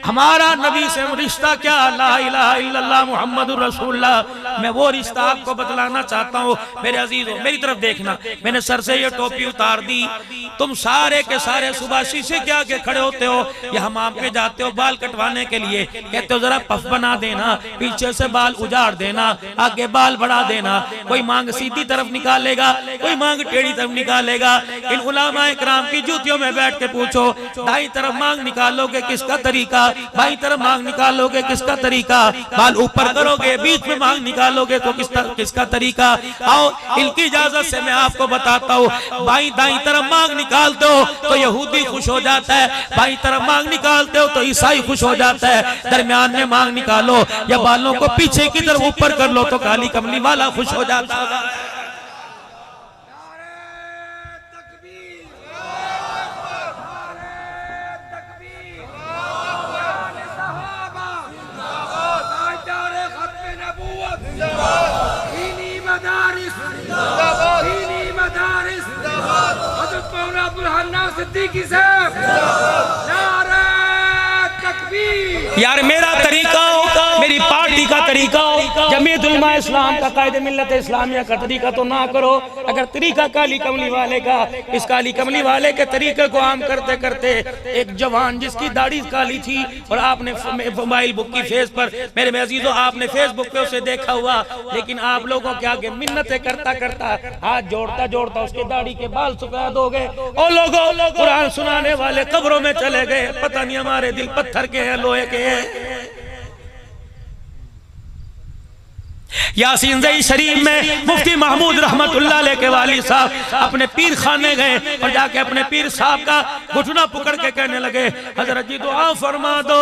हमारा नबी से रिश्ता क्या, ला इलाहा इल्लल्लाह मुहम्मदुर रसूलुल्लाह, मैं वो रिश्ता आपको बतलाना चाहता हूँ। मेरे अजीजों मेरी तरफ देखना, मैंने सर से ये टोपी उतार दी। तुम सारे के सारे सुबह शीशे के आगे खड़े होते हो या हमाम पे जाते हो बाल कटवाने के लिए, कहते हो जरा पफ बना देना, पीछे से बाल उजाड़ देना, आगे बाल बढ़ा देना। कोई मांग सीधी तरफ निकालेगा, कोई मांग टेढ़ी तरफ निकालेगा। इन उलामा इकराम की जूतियों में बैठ के पूछो, दाई तरफ मांग निकालोगे किसका तरीका, बाई तरफ मांग निकालोगे किसका तरीका, बाल ऊपर करोगे बीच में मांग निकालोगे तो किसका तरीका। आओ इनकी इजाजत से मैं आपको बताता हूँ, बाई दाई तरफ मांग निकालते हो तो यहूदी खुश हो जाता है, बाई तरफ मांग निकालते हो तो ईसाई खुश हो जाता है, दरमियान में मांग निकालो या बालों को पीछे की तरफ ऊपर कर लो तो काली कमली वाला खुश हो जाता है। यार मेरा तरीका हो, मेरी पार्टी का तरीका हो, जमीयत उलमा इस्लाम का कायदे मिल्लत इस्लामिया का तरीका तो ना करो। अगर तरीका काली कमली वाले का, इस काली कमली वाले के तरीके को आम करते करते एक जवान जिसकी दाढ़ी काली थी और आपने मोबाइल बुक की फेस पर, मेरे अजीजों आपने फेसबुक पे उसे देखा हुआ, लेकिन आप लोगों के आगे मिन्नतें करता करता हाथ जोड़ता जोड़ता उसके दाढ़ी के बाल सफेद हो गए। ओ लोगों, कुरान सुनाने वाले कब्रों में चले गए, पता नहीं हमारे दिल पत्थर के हैं लोहे के हैं। यासीन ज़ई शरीफ में मुफ्ती महमूद रहमतुल्लाह अलैह के वालिद साहब अपने पीर खाने गए और जाके अपने पीर साहब का घुटना पकड़ के कहने लगे, हजरत जी दुआ फरमा दो,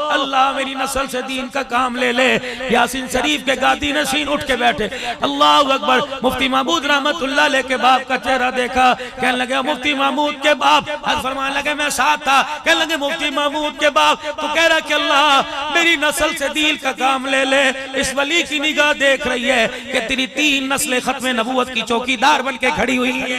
अल्लाह मेरी नस्ल से दीन का काम ले ले। यासीन शरीफ के गादी नशीन उठ के बैठे, अल्लाह अकबर। मुफ्ती महमूद रहमतुल्लाह अलैह के बाप का चेहरा देखा, कहने लगे मुफ्ती महमूद के बाप, हज फरमाने लगे मैं साथ था, कहने लगे मुफ्ती महमूद के बाप तो कह रहा कि अल्लाह मेरी नस्ल से दीन का काम ले ले। इस वली की निगाह देख रही है कि तेरी 3 नस्लें खत्म नबूवत की चौकीदार बन के खड़ी हुई है।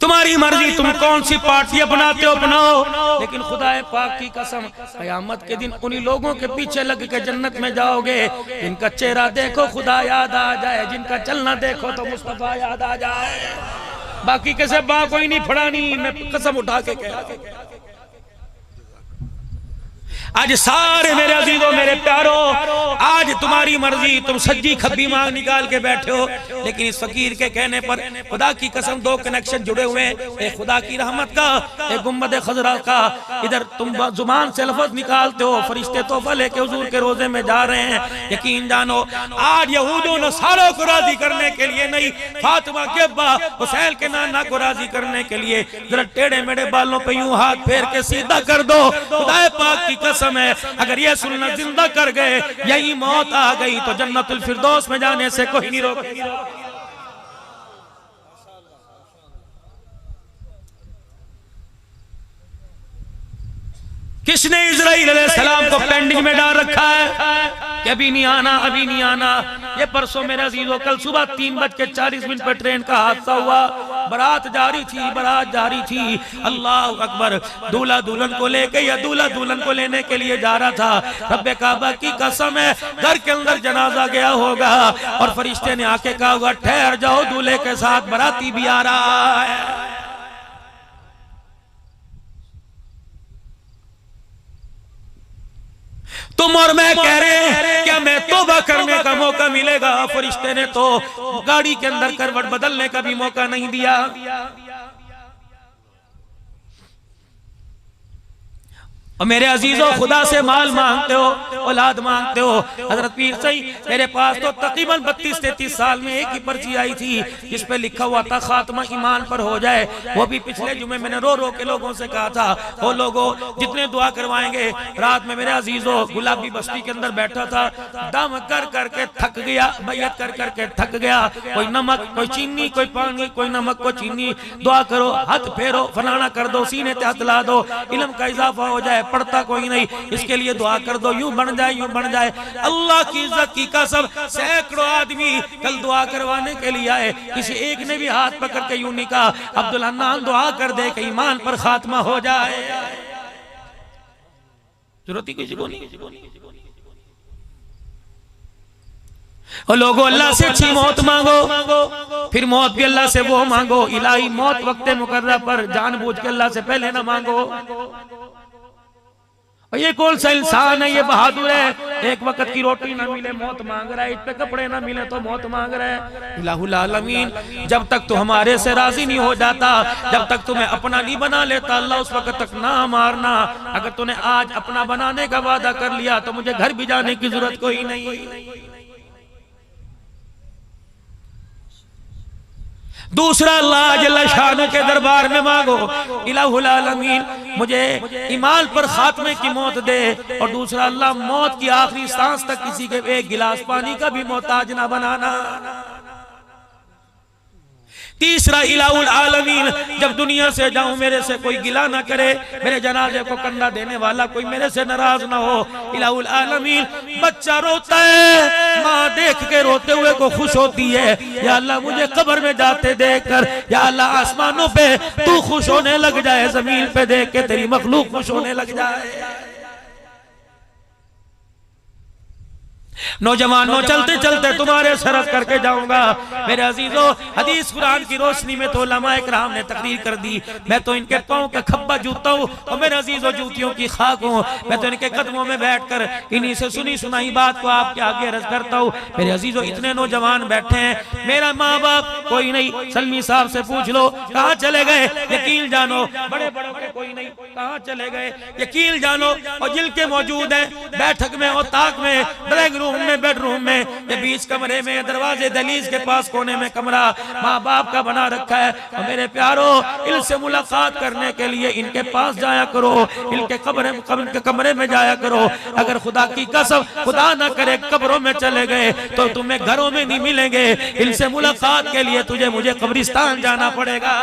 तुम्हारी मर्जी, तुम कौन सी पार्टी अपनाते हो अपनाओ, लेकिन खुदाए पाक की कसम कयामत के दिन उन्हीं लोगों के पीछे लग के जन्नत में जाओगे जिनका चेहरा देखो खुदा याद आ जाए, जिनका चलना देखो तो मुस्तफा याद आ जाए। बाकी कैसे बा कोई नहीं फड़ानी, मैं कसम उठा के कह। आज सारे मेरे अजीजों मेरे प्यारो, आज तुम्हारी मर्जी, तुम सज्जी खब्बी मांग निकाल के बैठे हो, लेकिन इस फकीर के कहने पर खुदा की कसम 2 कनेक्शन जुड़े हुए हैं, एक खुदा की रहमत का, एक गुम्बद खजरा का। इधर तुम जुबान से लफ्ज निकालते हो, फरिश्ते तोहफा लेके हुजूर के रोजे में जा रहे हैं। यकीन जानो आज यहूदों नसारा को राजी करने के लिए नहीं, फातिमा के अब्बा हुसैन के नाना को राजी करने के लिए जरा टेढ़े मेढ़े बालों पे यूं हाथ फेर के सीधा कर दो। खुदा पाक की कसम है, अगर ये सुन्नत जिंदा कर गए, यही मौत आ गई तो जन्नतुल फिरदौस में जाने से कोई नहीं रोकेगा। किसने इजराइल अलैहिस्सलाम को पेंडिंग में डाल रखा है कि अभी नहीं आना, अभी नहीं आना। ये परसों मेरे अजीजों कल सुबह 3:40 पर ट्रेन का हादसा हुआ, बारात जारी थी, बारात जारी थी, अल्लाह अकबर। दूल्हा दुल्हन को लेके या दूल्हा दुल्हन को लेने के लिए जा रहा था। रब्बे काबा की कसम है घर के अंदर जनाजा गया होगा और फरिश्ते ने आके कहा होगा ठहर जाओ, दूल्हे के साथ बाराती भी आ रहा है। तुम और मैं कह रहे हैं क्या मैं तौबा करने का मौका मिलेगा? फरिश्ते ने तो गाड़ी के अंदर करवट बदलने का भी मौका नहीं दिया। और मेरे अजीजों, खुदा से माल मांगते हो, औलाद मांगते हो। हजरत पीर सही, मेरे पास तो तकरीबन 32-33 साल में एक ही पर्ची आई थी जिस पे लिखा हुआ था खात्मा ईमान पर हो जाए। वो भी पिछले जुमे मैंने रो रो के लोगों से कहा था, वो लोगों जितने दुआ करवाएंगे। रात में मेरे अजीजों गुलाबी बस्ती के अंदर बैठा था, दम कर करके थक गया, बैयत कर करके थक गया। कोई नमक, कोई चीनी, कोई पानी, कोई नमक, कोई चीनी। दुआ करो, हाथ फेरो, फलाना कर दो, सीने पे हाथ ला दो, इल्म का इजाफा हो जाए। पढ़ता कोई नहीं, इसके लिए दुआ कर दो, यूं बन जाए, यूं बन जाए। अल्लाह की इज्जत की कसम, सैकड़ों आदमी कल दुआ करवाने के लिए आए, किसी एक ने भी हाथ पकड़ के यूं नहीं कहा अब्दुल हन्नान दुआ कर दे कि ईमान पर खात्मा हो जाए। जरूरत ही किसी को नहीं। और लोगों, अल्लाह से अच्छी मौत मांगो, फिर मौत भी अल्लाह से वो मांगो, इलाही मौत वक्त मुकर्रर पर जानबूझ के अल्लाह से पहले ना मांगो। और ये कौन सा इंसान है, ये बहादुर है, एक वक्त की रोटी ना मिले मौत मांग रहा है, इस पे कपड़े ना मिले तो मौत मांग रहा है। इलाहुल आलमीन, जब तक तू हमारे से राजी नहीं हो जाता, जब तक तुम्हें अपना नहीं बना लेता, अल्लाह उस वक्त तक ना मारना। अगर तूने आज अपना बनाने का वादा कर लिया तो मुझे घर भी जाने की जरूरत कोई नहीं। दूसरा, अल्लाह जल्ल शान के दरबार में मांगो, इलाहुल आलमीन मुझे ईमान पर खात्मे की मौत दे। और दूसरा, अल्लाह मौत की आखिरी सांस तक किसी के एक गिलास पानी का भी मोहताज ना बनाना। तीसरा, इलाहुल आलमीन जब दुनिया से जाऊं मेरे से कोई गिला ना करे, मेरे जनाजे को कंधा देने वाला कोई मेरे से नाराज ना हो। इलाहुल आलमीन, बच्चा रोता है, माँ देख के रोते हुए को खुश होती है, या अल्लाह मुझे कब्र में जाते देखकर, या अल्लाह आसमानों पे तू खुश होने लग जाए, जमीन पे देख के तेरी मखलूक खुश होने लग जाए। नौजवानों, चलते चलते तुम्हारे सरफ करके जाऊंगा। मेरे अजीजों, हदीस कुरान की रोशनी में तो उलमा इकराम ने तकरीर कर दी, मैं तो इनके पाँव का खब्बा जूता हूँ। और मेरे अजीजों, जूतियों की खाक हूँ, मैं तो इनके कदमों में बैठकर इन्हीं से सुनी सुनाई बात को आपके आगे अर्ज करता हूँ। मेरे अजीजों, इतने नौजवान बैठे हैं, मेरा माँ बाप कोई नहीं। सलमी साहब से पूछ लो कहाँ चले गए, यकीन जानो बड़े बड़ों के कोई नहीं, कहाँ चले गए यकीन जानो। और जिनके मौजूद है बैठक में और ताक में, ड्राइंग रूम में, बेडरूम में, ये बीच कमरे में, दरवाजे दहलीज के पास कोने में कमरा माँ बाप का बना रखा है। और मेरे प्यारों, इनसे मुलाकात करने के लिए इनके पास जाया करो, इनके कमरे में जाया करो। अगर खुदा की कसम, खुदा ना करे कब्रों में चले गए तो तुम्हें घरों में नहीं मिलेंगे। इनसे मुलाकात के लिए तुझे मुझे कब्रिस्तान जाना पड़ेगा।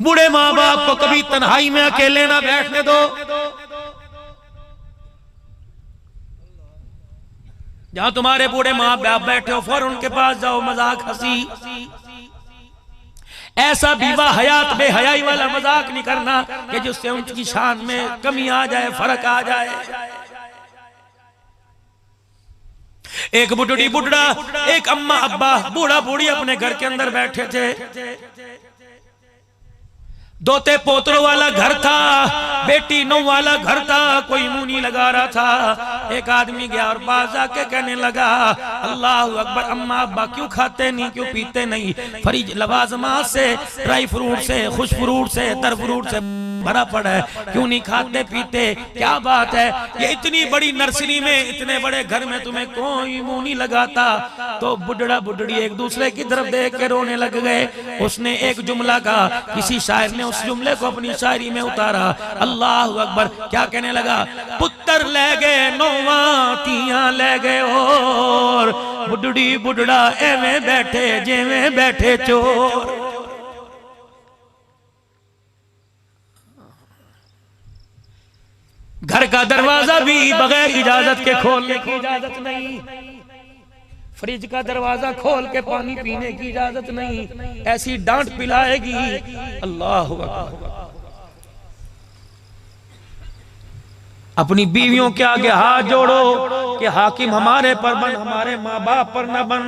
बूढ़े माँ बाप को कभी तन्हाई में अकेले ना बैठने दो। जहां तुम्हारे बूढ़े माँ बाप बैठे हो, फौरन उनके पास जाओ, मजाक हंसी, ऐसा बीवा हयात बेहयाई वाला मजाक नहीं करना कि जिससे उनकी शान में कमी आ जाए, फर्क आ जाए। एक बुढ़ी बुढ़ा, एक अम्मा अब्बा, बूढ़ा बूढ़ी अपने घर के अंदर बैठे थे। दोते पोतरों वाला घर था, बेटी नौ वाला घर था, कोई मुंह नहीं लगा रहा था। एक आदमी गया और पास जाके कहने लगा, अल्लाह अकबर, अम्मा अब्बा क्यों खाते नहीं, क्यों पीते नहीं? फरीज लवाजमात से, ड्राई फ्रूट से, खुश फ्रूट से, तर फ्रूट से भरा पड़ा है, क्यों नहीं खाते पीते? क्या बात है? ये इतनी बड़ी नर्सरी में, इतने बड़े घर में तुम्हें कोई मुंह नहीं लगाता। तो बुढ़ा बुढ़ड़ी एक दूसरे की तरफ देख के रोने लग गए। उसने एक जुमला कहा, किसी शायर ने उस जुमले को अपनी शायरी में उतारा। अल्लाह अकबर, क्या कहने लगा? पुत्र ले गए नौवा, तियां ले गए और बुढ़ड़ी बुढ़ड़ा एवें बैठे जेवें बैठे चोर। घर का दरवाजा भी बगैर इजाजत के खोलने की इजाजत नहीं, फ्रिज का दरवाजा खोल के पानी पीने की इजाजत नहीं, ऐसी डांट पिलाएगी। अल्लाह अकबर। अपनी बीवियों के आगे हाथ जोड़ो कि हाकिम हमारे पर बन, हमारे माँ बाप पर न बन।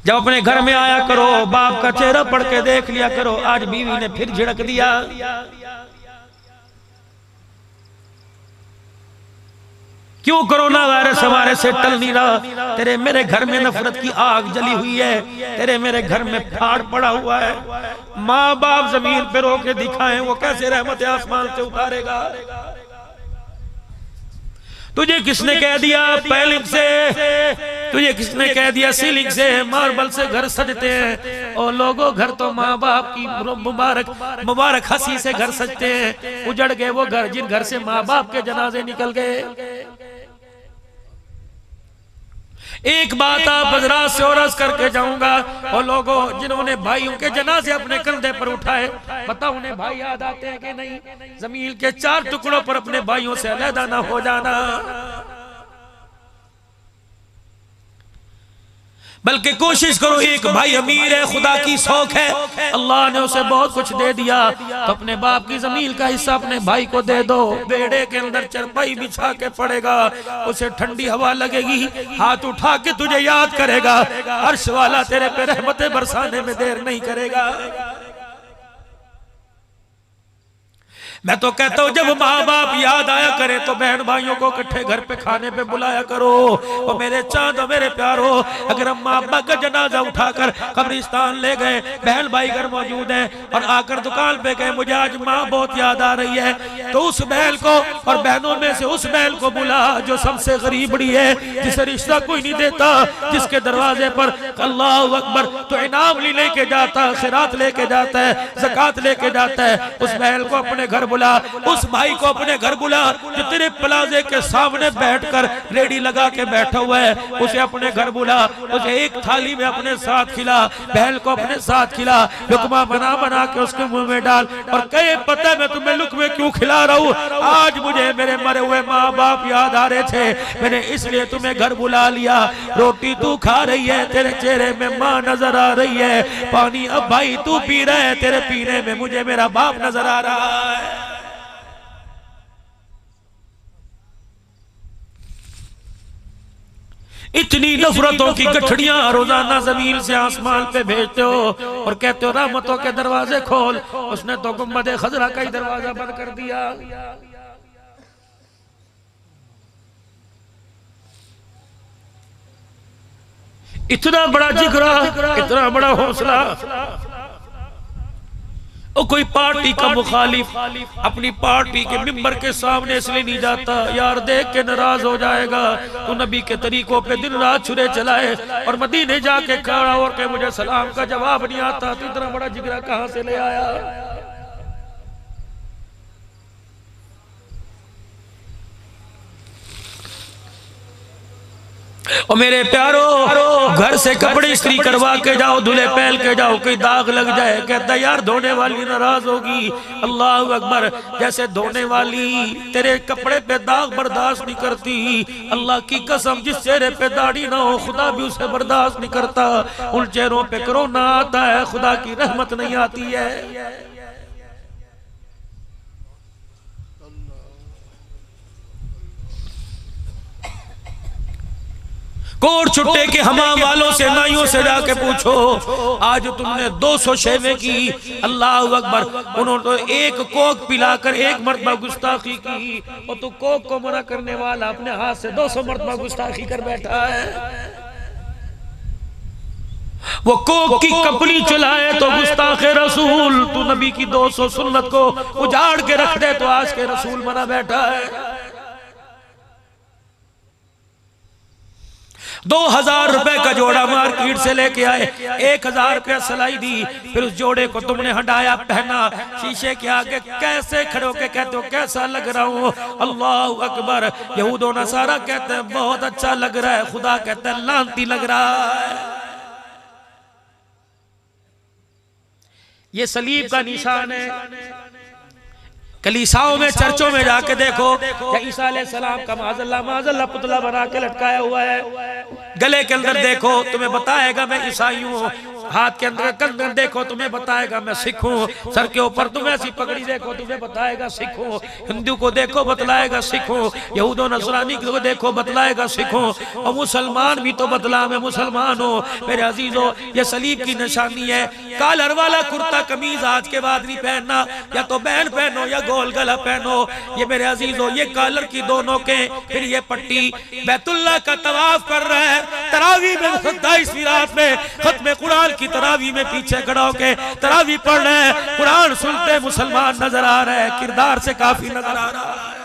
जब अपने घर में आया करो, बाप का चेहरा पढ़ के देख लिया करो। आज बीवी ने फिर झिड़क दिया, क्यों कोरोना वायरस हमारे से टल नहीं रहा? तेरे मेरे घर में नफरत की आग जली हुई है, तेरे मेरे घर में फाड़ पड़ा हुआ है। माँ बाप जमीन पे रो के दिखाएं, वो कैसे रहमत आसमान से उतारेगा? तुझे किसने कह दिया पैलिंग से, तुझे किसने कह दिया सीलिंग से, मार्बल से घर सजते हैं? और लोगों, घर तो माँ बाप की मुबारक हंसी से घर सजते हैं। उजड़ गए वो घर जिन घर से माँ बाप के जनाजे निकल गए। एक बात आप हजरात से और अर्ज करके जाऊंगा, और लोगों जिन्होंने भाइयों के जनाजे अपने कंधे पर उठाए, बताओ उन्हें भाई याद आते हैं कि नहीं? जमीन के 4 टुकड़ों पर अपने भाइयों से अलहदा ना हो जाना, बल्कि कोशिश करो। एक भाई अमीर है, खुदा की शौक है, अल्लाह ने उसे बहुत कुछ दे दिया, तो अपने बाप की जमीन का हिस्सा अपने भाई को दे दो। बेड़े के अंदर चरपाई बिछा के पड़ेगा, उसे ठंडी हवा लगेगी, हाथ उठा के तुझे याद करेगा। अर्श वाला तेरे पे रहमतें बरसाने में देर नहीं करेगा। मैं तो कहता हूँ जब माँ बाप याद आया करे तो बहन भाइयों को इकट्ठे घर पे खाने पे बुलाया करो। और मेरे चांद और मेरे प्यारो, अगर हम माँ बाप का जनाजा उठाकर कब्रिस्तान ले गए, बहन भाई घर मौजूद हैं और आकर दुकान पे गए, मुझे आज माँ बहुत याद आ रही है, तो उस बहन को और बहनों में से उस बहन को बुला जो सबसे गरीबड़ी है, जिसे रिश्ता कोई नहीं देता, जिसके दरवाजे पर अल्लाह अकबर तो इनाम लेके जाता, खिरात लेके जाता है, ज़कात लेके जाता है, उस बहन को अपने घर बुला, उस भाई को अपने घर बुला जो तेरे प्लाजे के सामने बैठकर रेडी लगा के बैठा हुआ है, उसे अपने घर बुला, उसे एक थाली में अपने साथ खिला, बहन को अपने साथ खिला, लुकमा बना बना के उसके मुंह में डाल और कहे पता है मैं तुम्हें लुकमे क्यों खिला रहा हूँ? आज मुझे मेरे मरे हुए माँ बाप याद आ रहे थे, मैंने इसलिए तुम्हें घर बुला लिया। रोटी तू खा रही है, तेरे चेहरे में माँ नजर आ रही है, पानी अब भाई तू पी रहा है, तेरे पीने में मुझे मेरा बाप नजर आ रहा है। इतनी नफरतों की गठड़ियां रोजाना जमीन से आसमान पे भेजते हो और कहते हो रहमतों के दरवाजे खोल। उसने तो गुम्बद खजरा का ही दरवाजा बंद कर दिया। इतना बड़ा जिगरा, इतना बड़ा हौसला। और कोई पार्टी का मुखालिफ अपनी पार्टी के मिंबर के सामने इसलिए नहीं जाता यार देख के नाराज हो जाएगा, तो नबी के तरीकों पे दिन रात छुरे चलाए और मदीने जाके खड़ा और के मुझे सलाम का जवाब नहीं आता, तो इतना बड़ा जिगरा कहां से ले आया? और मेरे प्यारो, घर से कपड़े इस्त्री करवा के जाओ, धुले पहन के जाओ, कोई दाग लग जाए कहता यार धोने वाली नाराज होगी। अल्लाह अकबर, जैसे धोने वाली तेरे कपड़े पे दाग बर्दाश्त नहीं करती, अल्लाह की कसम जिस चेहरे पे दाढ़ी ना हो खुदा भी उसे बर्दाश्त नहीं करता। उन चेहरों पे कोरोना आता है, खुदा की रहमत नहीं आती है। कोट छुट्टे के हमाम वालों से नाइयों से जाके पूछो, आज तुमने 200 शेवें की, अल्लाह अकबर, उन्होंने तो एक कोक पिलाकर एक मर्तबा गुस्ताखी की, और तू कोक को मना करने वाला अपने हाथ से 200 मर्तबा गुस्ताखी कर बैठा है। वो कोक की कपड़ी चलाए तो गुस्ताखे रसूल, तू नबी की 200 सुन्नत को उजाड़ के रख दे तो आज के रसूल बना बैठा है। 2000 रुपए का जोड़ा मार्केट से लेके आए, 1000 रुपया सिलाई दी, फिर उस जोड़े को तुमने हटाया, पहना, शीशे के आगे कैसे खड़े होके कहते हो कैसा लग रहा हूँ? अल्लाह अकबर। यहूद और नसारा कहते हैं बहुत अच्छा लग रहा है, खुदा कहता है लानती लग रहा है। ये सलीब का निशान है। कलीसाओं में चर्चों में जाके देखो, ईसा अलैहिस्सलाम का माज़अल्लाह पुतला बना के लटकाया हुआ है। गले के अंदर देखो, तुम्हें बताएगा मैं ईसाई हूँ। हाथ के अंदर कंगन देखो तुम्हें बताएगा मैं सिख हूं, सर के ऊपर तुम ऐसी पगड़ी देखो तुम्हें बताएगा सिख हूं, हिंदू को देखो बतलाएगा सिख हूं, यहूदो नसरानी को देखो बतलाएगा सिख हूं, और मुसलमान भी तो बतला मैं मुसलमान हूं। मेरे अजीजों ये सलीब की निशानी है। कॉलर वाला कुर्ता कमीज आज के बाद नहीं पहनना, या तो बैंड पहनो या गोल गला पहनो। ये मेरे अजीजों ये कॉलर की दोनों के, फिर ये पट्टी बैतुल्लाह का तवाफ कर रहा है, तरावी में 27वीं रात में खत्म कुरान की तरावी में पीछे खड़ा होके तरावी पढ़ रहे हैं, कुरान सुनते मुसलमान नजर आ रहा है, किरदार से काफी नजर आ रहा है।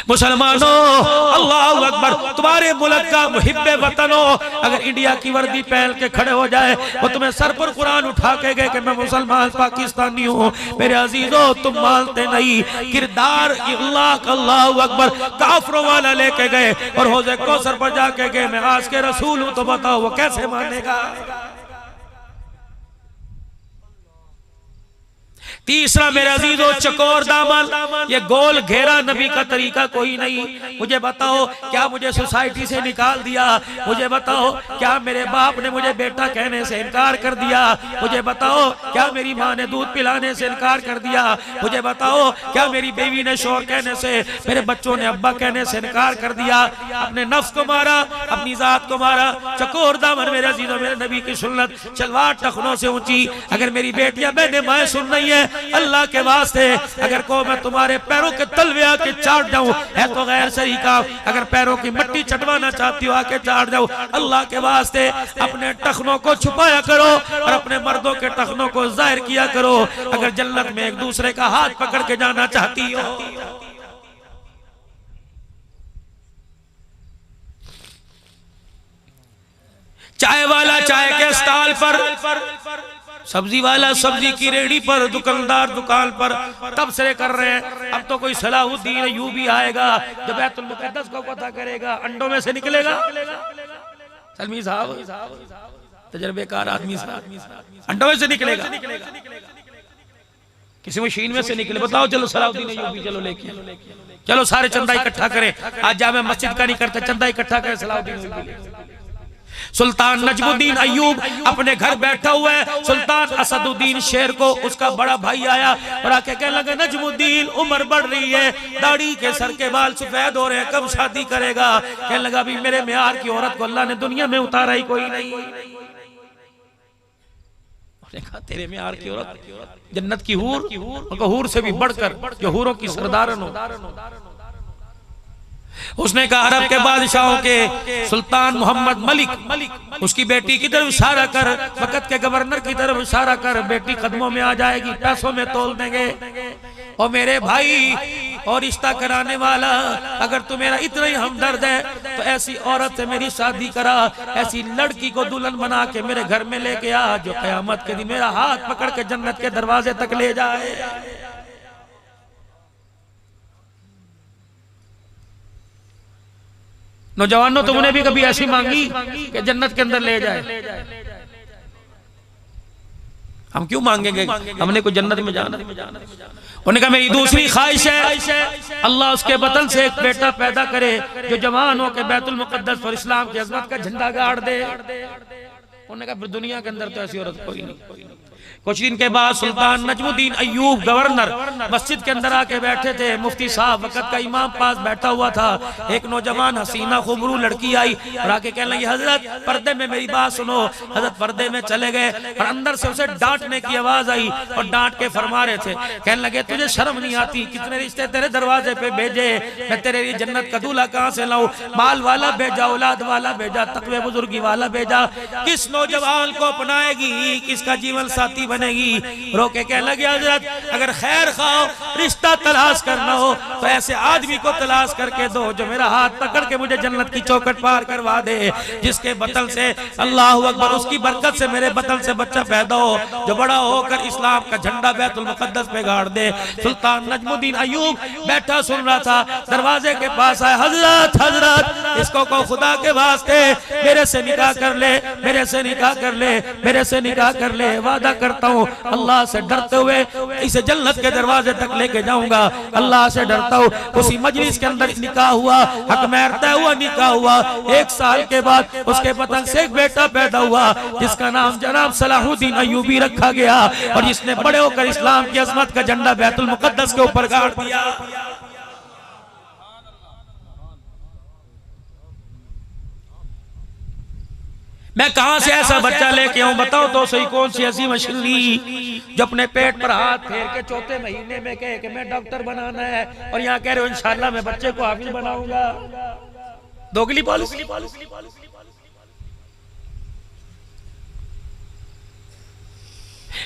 मुसलमानों अल्लाहु अकबर, तुम्हारे मुल्क का मुहिब्बे वतन हो, अगर इंडिया की वर्दी पहन के खड़े हो जाए वो तुम्हें सर पर कुरान उठा के गए कि मैं मुसलमान पाकिस्तानी हूँ, मेरे अजीजों तुम मानते नहीं। किरदार अल्लाहु अकबर काफरों वाला लेके गए और हौज़े कौसर पर जाके गए मैं आज के रसूल हूँ, तो बताओ वो कैसे मानेगा। तीसरा मेरे अजीजों चकोर दामन, ये गोल घेरा नबी का तरीका कोई नहीं। मुझे बताओ क्या मुझे सोसाइटी से निकाल दिया, मुझे बताओ क्या मेरे बाप ने मुझे बेटा कहने से इनकार कर दिया, मुझे बताओ क्या मेरी माँ ने दूध पिलाने से इनकार कर दिया, मुझे बताओ क्या मेरी बीवी ने शोर कहने से, मेरे बच्चों ने अब्बा कहने से इनकार कर दिया, अपने नफ्स को मारा, अपनी जात को मारा। चकोर दामन मेरे अजीजों मेरे नबी की सुन्नत, सलवार टखनों से ऊंची। अगर मेरी बेटियां बहनें माएं सुन रही है, अल्लाह के वास्ते अगर को मैं तुम्हारे पैरों के तलवे आके चाट जाऊं है तो गैर सही का, अगर पैरों की मिट्टी चटवाना चाहती हो आके चाट जाऊं। अल्लाह के वास्ते अपने टखनों को छुपाया करो और अपने मर्दों के टखनों को जाहिर किया करो। अगर जन्नत में एक दूसरे का हाथ पकड़ के जाना चाहती हो। चाय वाला चाय के स्टॉल पर, सब्जी वाला सब्जी की रेहड़ी पर, दुकानदार दुकान पर तबसरे कर रहे हैं। अब तो कोई सलाहुद्दीन अय्यूबी आएगा जो बैतुल मुक़द्दस को पता करेगा, अंडों में से निकलेगा। सलमी साहब तजर्बेकार आदमी साहब, अंडों में से निकलेगा, किसी मशीन में से निकले। बताओ चलो सलाहुद्दीन अय्यूबी चलो लेके चलो, सारे चंदा इकट्ठा करें। आज जामे मस्जिद का नहीं करते, चंदा इकट्ठा करें सलाहुद्दीन अय्यूबी। सुल्तान नजमुद्दीन अय्यूब अपने घर बैठा हुआ है, सुल्तान असदुद्दीन शेर को उसका बड़ा भाई आया और आके कहने लगा नजमुद्दीन उम्र बढ़ रही है, दाढ़ी के सर के बाल सफेद हो रहे हैं, कब शादी करेगा। कहने लगा अभी मेरे म्यार की औरत को अल्लाह ने दुनिया में उतारा ही कोई नहीं। कहा तेरे म्यार की औरत जन्नत की हूर, हूर से भी बढ़कर जो हूरों की सरदारन हो। उसने कहा अरब के बादशाहों के सुल्तान मोहम्मद मलिक, उसकी बेटी की तरफ इशारा कर, वक़्त के गवर्नर की तरफ इशारा कर, बेटी कदमों में आ जाएगी, पैसों में तोल देंगे। और मेरे भाई और रिश्ता कराने वाला, अगर तू मेरा इतना ही हमदर्द है तो ऐसी औरत से मेरी शादी करा, ऐसी लड़की को दुल्हन बना के मेरे घर में लेके आ जो क़यामत के दिन मेरा हाथ पकड़ के जन्नत के दरवाजे तक ले जाए। नौजवानों तुमने भी कभी ऐसी मांगी कि जन्नत के अंदर ले जाए? हम क्यों मांगेंगे, हमने कोई जन्नत में जाना। उन्होंने कहा मेरी दूसरी ख्वाहिश है अल्लाह उसके बतन से एक बेटा पैदा करे जो जवान हो के बैतुल मुक़द्दस पर इस्लाम की अज़मत का झंडा गाड़ दे। उन्होंने कहा दुनिया के अंदर तो ऐसी औरत कोई नहीं। कुछ दिन के बाद सुल्तान नजमुद्दीन अय्यूब गवर्नर मस्जिद के अंदर आके बैठे थे, मुफ्ती साहब वक़्त का इमाम पास बैठा हुआ था। एक नौजवान हसीना खूबरू लड़की आई और आके कहने लगी हजरत पर्दे में मेरी बात सुनो। हजरत पर्दे में चले गए और अंदर से उसे डांटने की आवाज आई और डांट के फरमा रहे थे, कहने लगे तुझे शर्म नहीं आती, कितने रिश्ते तेरे दरवाजे पे भेजे, मैं तेरे लिए जन्नत का दूल्हा कहाँ से लाऊं, माल वाला भेजा, औलाद वाला भेजा, तकवे बुजुर्गी वाला भेजा, किस नौजवान को अपनाएगी, किसका जीवन साथी बनेगी। रोके कहने लगे हजरत अगर खैर खाओ रिश्ता तलाश करना हो तो ऐसे आदमी को तलाश करके दो जो मेरा हाथ पकड़ के मुझे जन्नत की चौखट पार करवा दे, जिसके बतन से अल्लाहु अकबर उसकी बरकत से मेरे बतन से बच्चा पैदा हो जो बड़ा होकर इस्लाम का झंडा बैतुल मुक़द्दस पे गाड़ दे। सुल्तान नजमुद्दीन अय्यूब बैठा सुन रहा था, दरवाजे के पास आया, हजरत हजरत इसको को खुदा के वास्ते मेरे से निकाह कर ले, मेरे से निकाह कर ले, मेरे से निकाह कर ले, वादा करता करता हूँ, अल्लाह से डरते हुए इसे जन्नत के दरवाजे तक लेके जाऊंगा। अल्लाह से डरता हूँ। उसी मजलिस के अंदर निकाह हुआ, हक महर तय हुआ, निकाह हुआ। 1 साल के बाद उसके बतन से एक बेटा पैदा हुआ जिसका नाम जनाब सलाहुद्दीन अय्यूबी रखा गया, और जिसने बड़े होकर इस्लाम की अजमत का झंडा बैतुल मुकद्दस के ऊपर गाड़ दिया। मैं कहां से ऐसा बच्चा लेके आऊं, बताओ तो सही, कौन सी ऐसी मशीनरी जो अपने पेट पर हाथ फेर के 4थे महीने में कहे कि मैं डॉक्टर बनाना है, और यहाँ कह रहे हो इंशाल्लाह मैं बच्चे को हाफिज बनाऊंगा। दोगली पॉलिसी।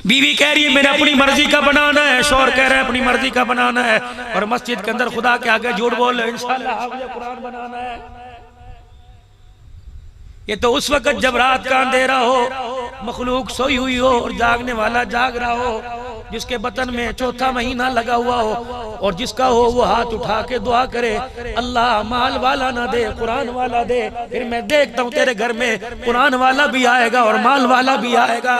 बीवी कह रही है मैंने अपनी मर्जी का बनाना है, शौहर कह रहे हैं अपनी मर्जी का बनाना है, और मस्जिद के अंदर खुदा के आगे झूठ बोल रहे इंशाल्लाह मुझे कुरान बनाना है। ये तो उस वक्त जब रात का अंधेरा हो, मखलूक सोई हुई हो और जागने वाला जाग रहा हो, जिसके बतन में 4था महीना लगा हुआ हो, और जिसका हो वो हाथ उठा के दुआ करे अल्लाह माल वाला ना दे, कुरान वाला दे। फिर मैं देखता हूं तेरे घर में कुरान वाला भी आएगा और माल वाला भी आएगा।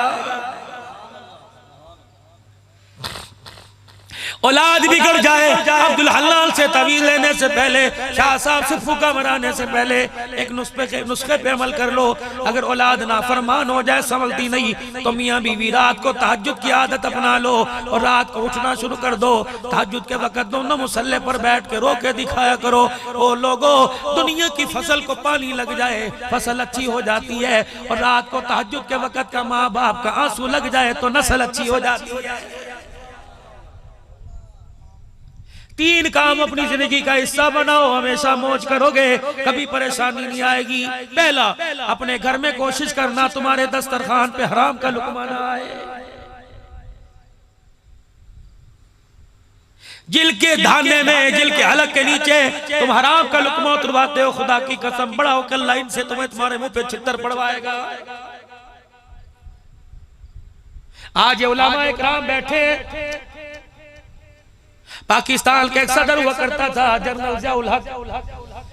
औलाद बिगड़ जाए, अब्दुल हल्लाल से तवीज़ लेने से पहले, शाह साहब से फुका बनाने से पहले एक नुस्खे पे अमल कर लो। अगर औलाद नाफरमान हो जाए, संभलती नहीं, तो मियाँ बीवी रात को तहज्जुद की आदत अपना लो और रात को उठना शुरू कर दो। तहज्जुद के वक्त दोनों मुसल्ले पर बैठ के रो के दिखाया करो। ओ लोगो, दुनिया की फसल को पानी लग जाए, फसल अच्छी हो जाती है, और रात को तहज्जुद के वक्त का माँ बाप का आंसू लग जाए तो नस्ल अच्छी हो जाती है। 3 काम अपनी जिंदगी का हिस्सा बनाओ, हमेशा मौज करोगे, कभी परेशानी नहीं आएगी। पहला, अपने घर में कोशिश करना तुम्हारे दस्तरखान पे हराम का लुकमा ना आए। जिल के धाने में, जिल के हलक के नीचे तुम हराम का लुकमा उतरवाते हो, खुदा की कसम बड़ा होकर लाइन से तुम्हारे मुंह पे छितर पड़वाएगा। आज ये उलमा इकराम बैठे, पाकिस्तान के एक सदर हुआ करता था जनरल ज़ियाउल हक,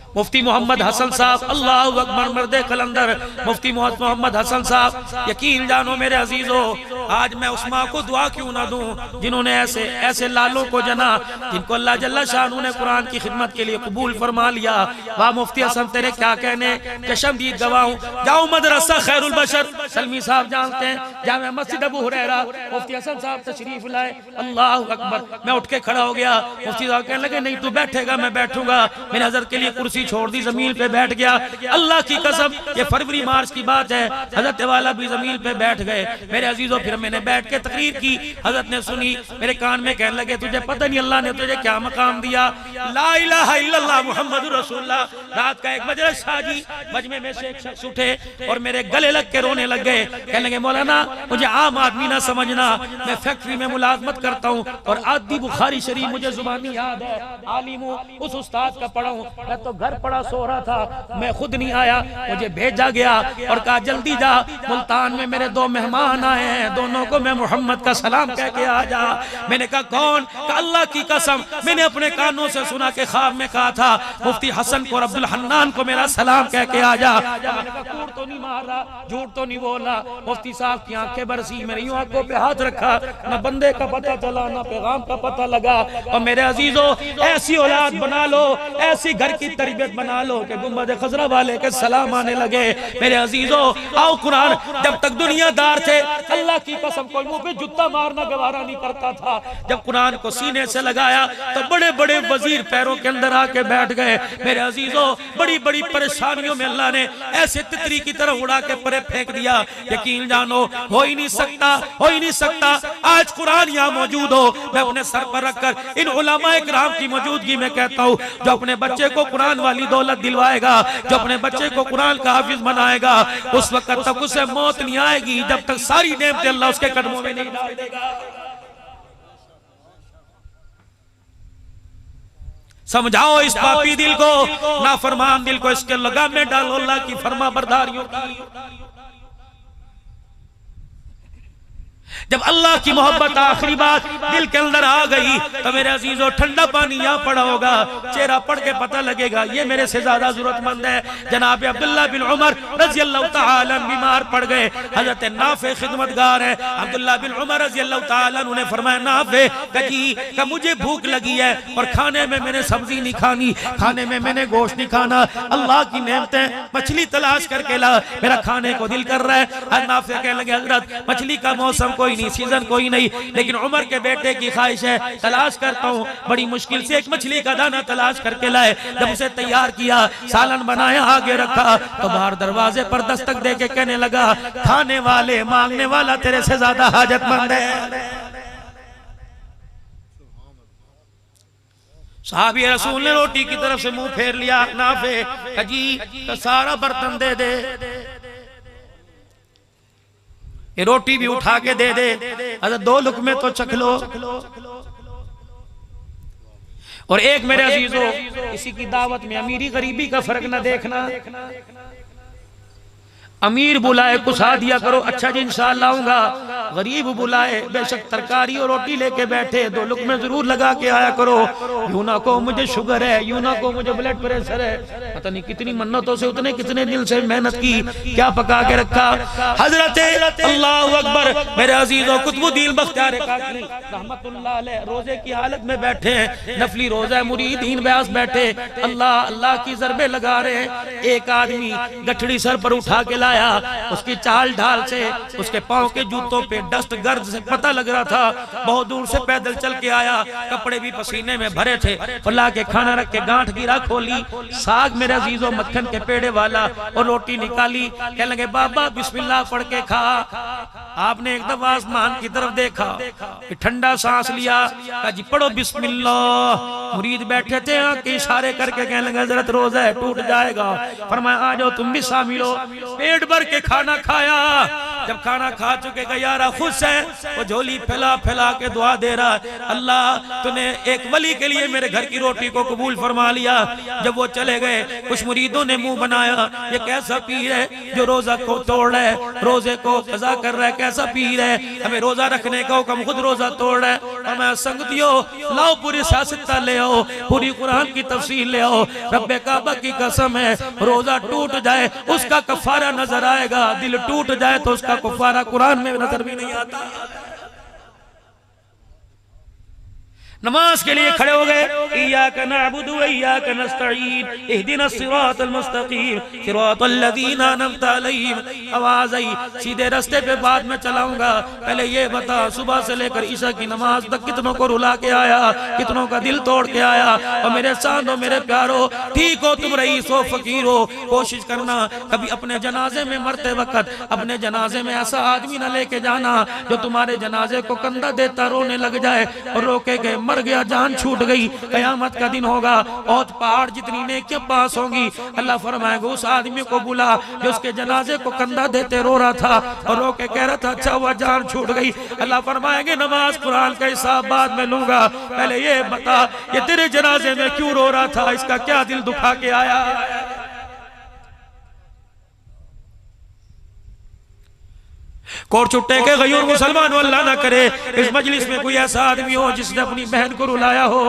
मुफ्ती मोहम्मद हसन साहब, अल्लाह अकबर, मर्दे कलंदर मुफ्ती मोहम्मद हसन साहब। यकीन जानो मेरे अजीजों, आज मैं उस माँ को दुआ क्यों ना दूं जिन्होंने ऐसे ऐसे लालों को जना, जिनको अल्लाह जल्ला शाह ने कुरान की खिदमत के लिए कबूल फरमा लिया। वाह मुफ्ती हसन, तेरे क्या कहने, चशमदीद गवाहूं। जाओ मदरसा खैरुल बशर, सलमी साहब जानते हैं, जामे मस्जिद अबू हुरैरा, मुफ्ती हसन साहब तशरीफ लाए, अल्लाह अकबर। मैं उठ के खड़ा हो गया, मुफ्ती साहब कहने लगे नहीं तू बैठेगा, मैं बैठूंगा। मैंने हजरत के लिए कुर्सी छोड़ दी, जमीन पे बैठ गया। अल्लाह की कसम, ये फरवरी मार्च की बात है, हजरत वाला भी जमीन पे बैठ गए। मेरे अजीजों, फिर मैंने बैठ के तकरीर की, हजरत ने सुनी, मेरे कान में कहने लगे तुझे पता नहीं अल्लाह ने तुझे क्या मकाम दिया, ला इलाहा इल्लल्लाह मुहम्मदुर रसूलुल्लाह। रात का 1 बजे शाहजी मजमे में से एक शख्स उठे और मेरे गले लग के रोने लग गए। कहने लगे मौलाना मुझे आम आदमी ना समझना, मैं फैक्ट्री में मुलाजमत करता हूँ और आदि बुखारी शरीफ मुझे जुबानी याद है, आलिम हूँ, उस उस्ताद का पढ़ा हूँ। मैं तो घर पड़ा सो रहा था, मैं खुद नहीं आया, मुझे भेजा गया और कहा जल्दी जा, मुल्तान में मेरे 2 मेहमान आए हैं, दोनों को मैं मोहम्मद का सलाम कह के आ जा। मैंने कहा कौन? कहा अल्लाह की कसम मैंने अपने कानों से सुना के ख्वाब में कहा था मुफ्ती हसन को और अब्दुल हन्नान को मेरा सलाम कह के आ जा। मैंने कहा कूड़ तो नहीं मार रहा, झूठ तो नहीं बोल रहा। मुफ्ती साहब की आंखें बरसी, मेरी यूं आंखों पे हाथ रखा, न बंदे का पता चला न पैगाम का पता लगा। और मेरे अजीजों, ऐसी औलाद बना लो, ऐसी घर की तरबियत बना लो कि गुंबद खजरा वाले के सलाम आने लगे। मेरे अजीजों, आओ कुरान, जब तक दुनियादार थे अल्लाह की कसम कोई मुंह पे जूता मारना गवारा नहीं करता था। जब कुरान को सीने से लगाया तो बड़े बड़े वजीर पैरों के अंदर आके बैठ गए। मेरे अजीजों, बड़ी बड़ी परेशानियों में अल्लाह ने ऐसे तितरी की तरह उड़ा के परे फेंक दिया। यकीन जानो, हो ही नहीं सकता, हो ही नहीं सकता। आज कुरान यहाँ मौजूद हो, मैं अपने सर पर रखकर इन उलमा इकराम की मौजूदगी में कहता हूँ, जो अपने बच्चे को कुरान वाली दौलत दिलवाएगा, जो अपने बच्चे को कुरान का हाफिज बनाएगा, उस वक्त तक उसे मौत नहीं आएगी जब तक सारी नेमतें अल्लाह उसके कदमों में नहीं डाल देगा। समझाओ इस पापी दिल को, नाफरमान दिल को, इसके लगाम में डालो अल्लाह की फरमा बरदारियों की। जब अल्लाह की मोहब्बत आखिरी बात दिल के अंदर आ गई तो मेरे अजीजों ठंडा पानी यहाँ पड़ा होगा, चेहरा पढ़ के पता लगेगा ये मेरे से ज्यादा जरूरतमंद है। जनाब अब्दुल्ला बिन उमर रजी अल्लाह तआला बीमार पड़ गए। हजरत नाफे खिदमतगार है, अब्दुल्ला बिन उमर रजी अल्लाह तआला उन्होंने फरमाया नाफे का मुझे भूख लगी है और खाने में मैंने सब्जी नहीं खानी, खाने में मैंने गोश्त नहीं खाना, अल्लाह की नेमतें मछली तलाश करके ला, मेरा खाने को दिल कर रहा है। नाफे कहने लगे हजरत मछली का मौसम कोई नहीं, सीजन कोई नहीं, लेकिन उमर के बेटे की ख्वाहिश है, तलाश करता हूँ। बड़ी मुश्किल से एक मछली का दाना तलाश करके लाए, जब उसे तैयार किया, सालन बनाया, आगे रखा तो बाहर दरवाजे पर दस्तक दे के कहने लगा खाने वाले मांगने वाला तेरे से ज्यादा हाजतमंद है। साहबी रसूल ने रोटी की तरफ से मुंह फेर लिया, नाफे जी तो सारा बर्तन दे दे, ये रोटी भी उठा के दे दे, अगर 2 लुकमे तो चख लो। और एक मेरे अजीजों किसी की दावत में अमीरी गरीबी का फर्क ना देखना, अमीर बुलाए कुछ दिया करो, अच्छा जी इंशाअल्लाह आऊंगा, गरीब बुलाए बेशक तरकारी और रोटी लेके बैठे 2 लुकमे जरूर लगा के आया करो। यूं ना को मुझे शुगर है, यूं ना को मुझे ब्लड प्रेशर है, पता नहीं कितनी मन्नतों से उतने कितने दिल से मेहनत की, क्या पका के रखा। हजरत अल्लाह अकबर मेरे अजीजों कुतुबुद्दीन बख्तियार काकली रहमतुल्लाह अलैह रोजे की हालत में बैठे हैं, नफली रोजा, मुरीदीन व्यास बैठे अल्लाह अल्लाह की ज़रबे लगा रहे हैं। एक आदमी गठड़ी सर पर उठा के आया, उसकी चाल ढाल से उसके पांव के जूतों पे डस्ट गर्द से पता लग रहा था, बहुत दूर से पैदल चल के आया, कपड़े भी पसीने में भरे थे, फुला के खाना रख के गांठ गिरा खोली, साग मेरे अजीजों मक्खन के पेड़े वाला और रोटी निकाली, कहने लगे बाबा बिस्मिल्लाह पढ़ के खा। आपने एक दफा आसमान की तरफ देखा, ठंडा सांस लिया, कहा जी पढ़ो बिस्मिल्लाह। मुरीद बैठे थे, आंख के इशारे करके कहने लगे हजरत रोजा है टूट जाएगा, फरमाया आ जाओ तुम भी शामिल हो। पेट भर के खाना खाया, जब खाना खा चुके गयारा खुश है, वो झोली फैला फैला के दुआ दे रहा है, अल्लाह तूने एक वली के लिए मेरे घर की रोटी को कबूल फरमा लिया। जब वो चले गए कुछ मुरीदों ने मुंह बनाया, ये कैसा पीर है जो रोजा को तोड़ रहा है, रोजे को कज़ा कर रहा है, कैसा पीर है, हमें रोजा रखने का हुक्म खुद रोजा तोड़ रहा है। और मैं संगतियों लाओ पूरी सियासत ले आओ, पूरी कुरान की तफसील ले आओ, रब्बे काबा की कसम है रोजा टूट जाए उसका कफारा नजर आएगा, दिल टूट जाए तो उसका कफारा कुरान में नजर भी नहीं आता। नमाज के लिए खड़े हो गए, इय्याका नअबुदु व इय्याका नस्तईन इहदिनस सिरातल मुस्तकीम सिरातल लज़ीना अनअमता अलैहिम। आवाज आई सीधे रास्ते पे बाद में चलाऊंगा, पहले ये बता सुबह से लेकर ईशा की नमाज तक कितनों को रुला के आया, कितनों का दिल तोड़ के आया। और मेरे साथों मेरे प्यारो, ठीक हो तुम रईस हो फकीर हो, कोशिश करना कभी अपने जनाजे में मरते वक्त अपने जनाजे में ऐसा आदमी न लेके जाना जो तुम्हारे जनाजे को कंधा देता रोने लग जाए और रोके गए मर गया, जान छूट गई, कयामत का दिन होगा और पहाड़ जितनी नेकियां पास होंगी। अल्लाह फरमाएगा उस आदमी को बुला जो उसके जनाजे को कंधा देते रो रहा था और रो के कह रहा था अच्छा हुआ जान छूट गई। अल्लाह फरमाएंगे नमाज कुरान का हिसाब बाद में लूंगा, पहले ये बता ये तेरे जनाजे में क्यों रो रहा था, इसका क्या दिल दुखा के आया। कोट छुट्टे के गयूर मुसलमान अल्लाह ना करे इस मजलिस में कोई ऐसा आदमी हो जिसने अपनी बहन को रुलाया हो।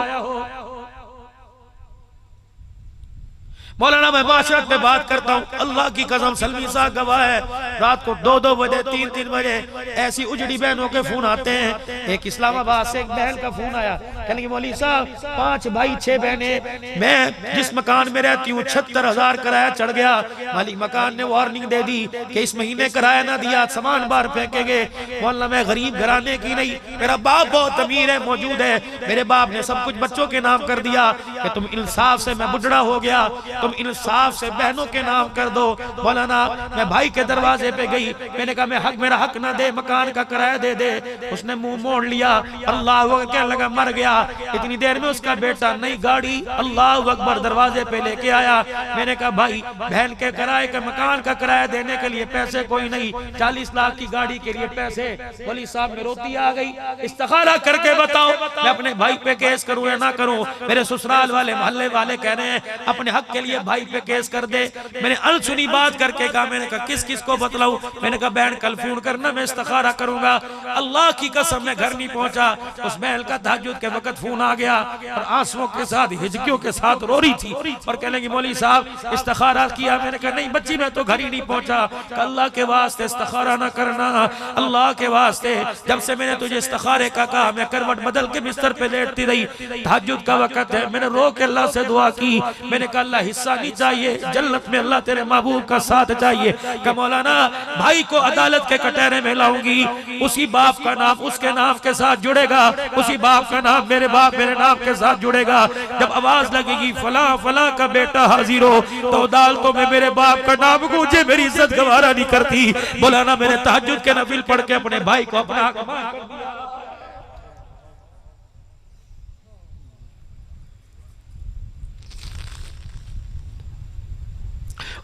मौलाना मैं माशरत में बात करता हूँ, अल्लाह की कसम सलमी साहब गवाह है, रात को 2-2 बजे 3-3 बजे ऐसी उजड़ी बहनों के फोन आते हैं। एक इस्लामाबाद से एक बहन का फोन आया, कहने की मौली साहब 5 भाई 6 बहनें, मैं जिस मकान में रहती हूँ 76,000 किराया चढ़ गया, मालिक मकान ने वार्निंग दे दी कि इस महीने किराया ना दिया सामान बाहर फेंकेंगे। मौलाना मैं गरीब घराने की नहीं, मेरा बाप बहुत अमीर है मौजूद है, मेरे बाप ने सब कुछ बच्चों के नाम कर दिया कि तुम इंसाफ से, मैं बुढ़ा हो गया, तुम इंसाफ से बहनों के नाम कर दो। मौलाना मैं भाई के दरवाजे पे गई, मैंने कहा मैं मेरा हक ना दे, मकान का किराया दे दे। उसने मुंह मोड़ लिया, अल्लाह कहने लगा मर गया। इतनी देर में उसका बेटा नई गाड़ी अल्लाह अकबर दरवाजे पे लेके आया। मैंने कहा भाई बहन के किराए का मकान का किराया देने के लिए पैसे कोई नहीं, 40 लाख की गाड़ी के लिए पैसे। वली साहब में रोती आ गई, इस्तिखारा करके बताओ मैं अपने भाई पे केस करूं या ना करूं। मेरे ससुराल ससुराल वाले मोहल्ले वाले कह रहे हैं अपने हक के लिए भाई पे केस कर दे। मैंने अनसुनी बात करके कहा, मैंने कहा किस किस को बतलाऊं? मैंने कहा बहन कल फोन करना, मैं इस्तिखारा करूंगा। अल्लाह की कसम मैं घर नहीं पहुंचा, उस बहन का तहज्जुद के वक्त फोन आ गया और आंसुओं के साथ हिचकियों के साथ रो रही थी और कहने लगी मौलवी साहब इस्तिखारा किया। मैंने कहा नहीं बच्ची मैं तो घर ही नहीं पहुंचा। अल्लाह के वास्ते इस्तिखारा ना करना, अल्लाह के वास्ते। जब से मैंने तुझे इस्तिखारे का कहा मैं करवट बदल के बिस्तर पे लेटती रही। तहज्जुद का वक्त है, मैंने रो के अल्लाह से दुआ की। मैंने कहा अल्लाह हिस्सा नहीं चाहिए, जन्नत में अल्लाह तेरे महबूब का साथ चाहिए। कि मौलाना भाई को अदालत के कटहरे में लाऊंगी, उसी बाप का नाम उसके नाम के साथ जुड़ेगा, उसी बाप का नाम मेरे बाप मेरे नाम के साथ जुड़ेगा। जब आवाज लगेगी फला फला का बेटा हाजिर हो, तो अदालतों में मेरे बाप का नाम गूंजे, मेरी इज्जत गवारा नहीं करती। मौलाना मैंने तहज्जुद के नफिल पढ़ के अपने भाई को अपना हक मांग कर दिया।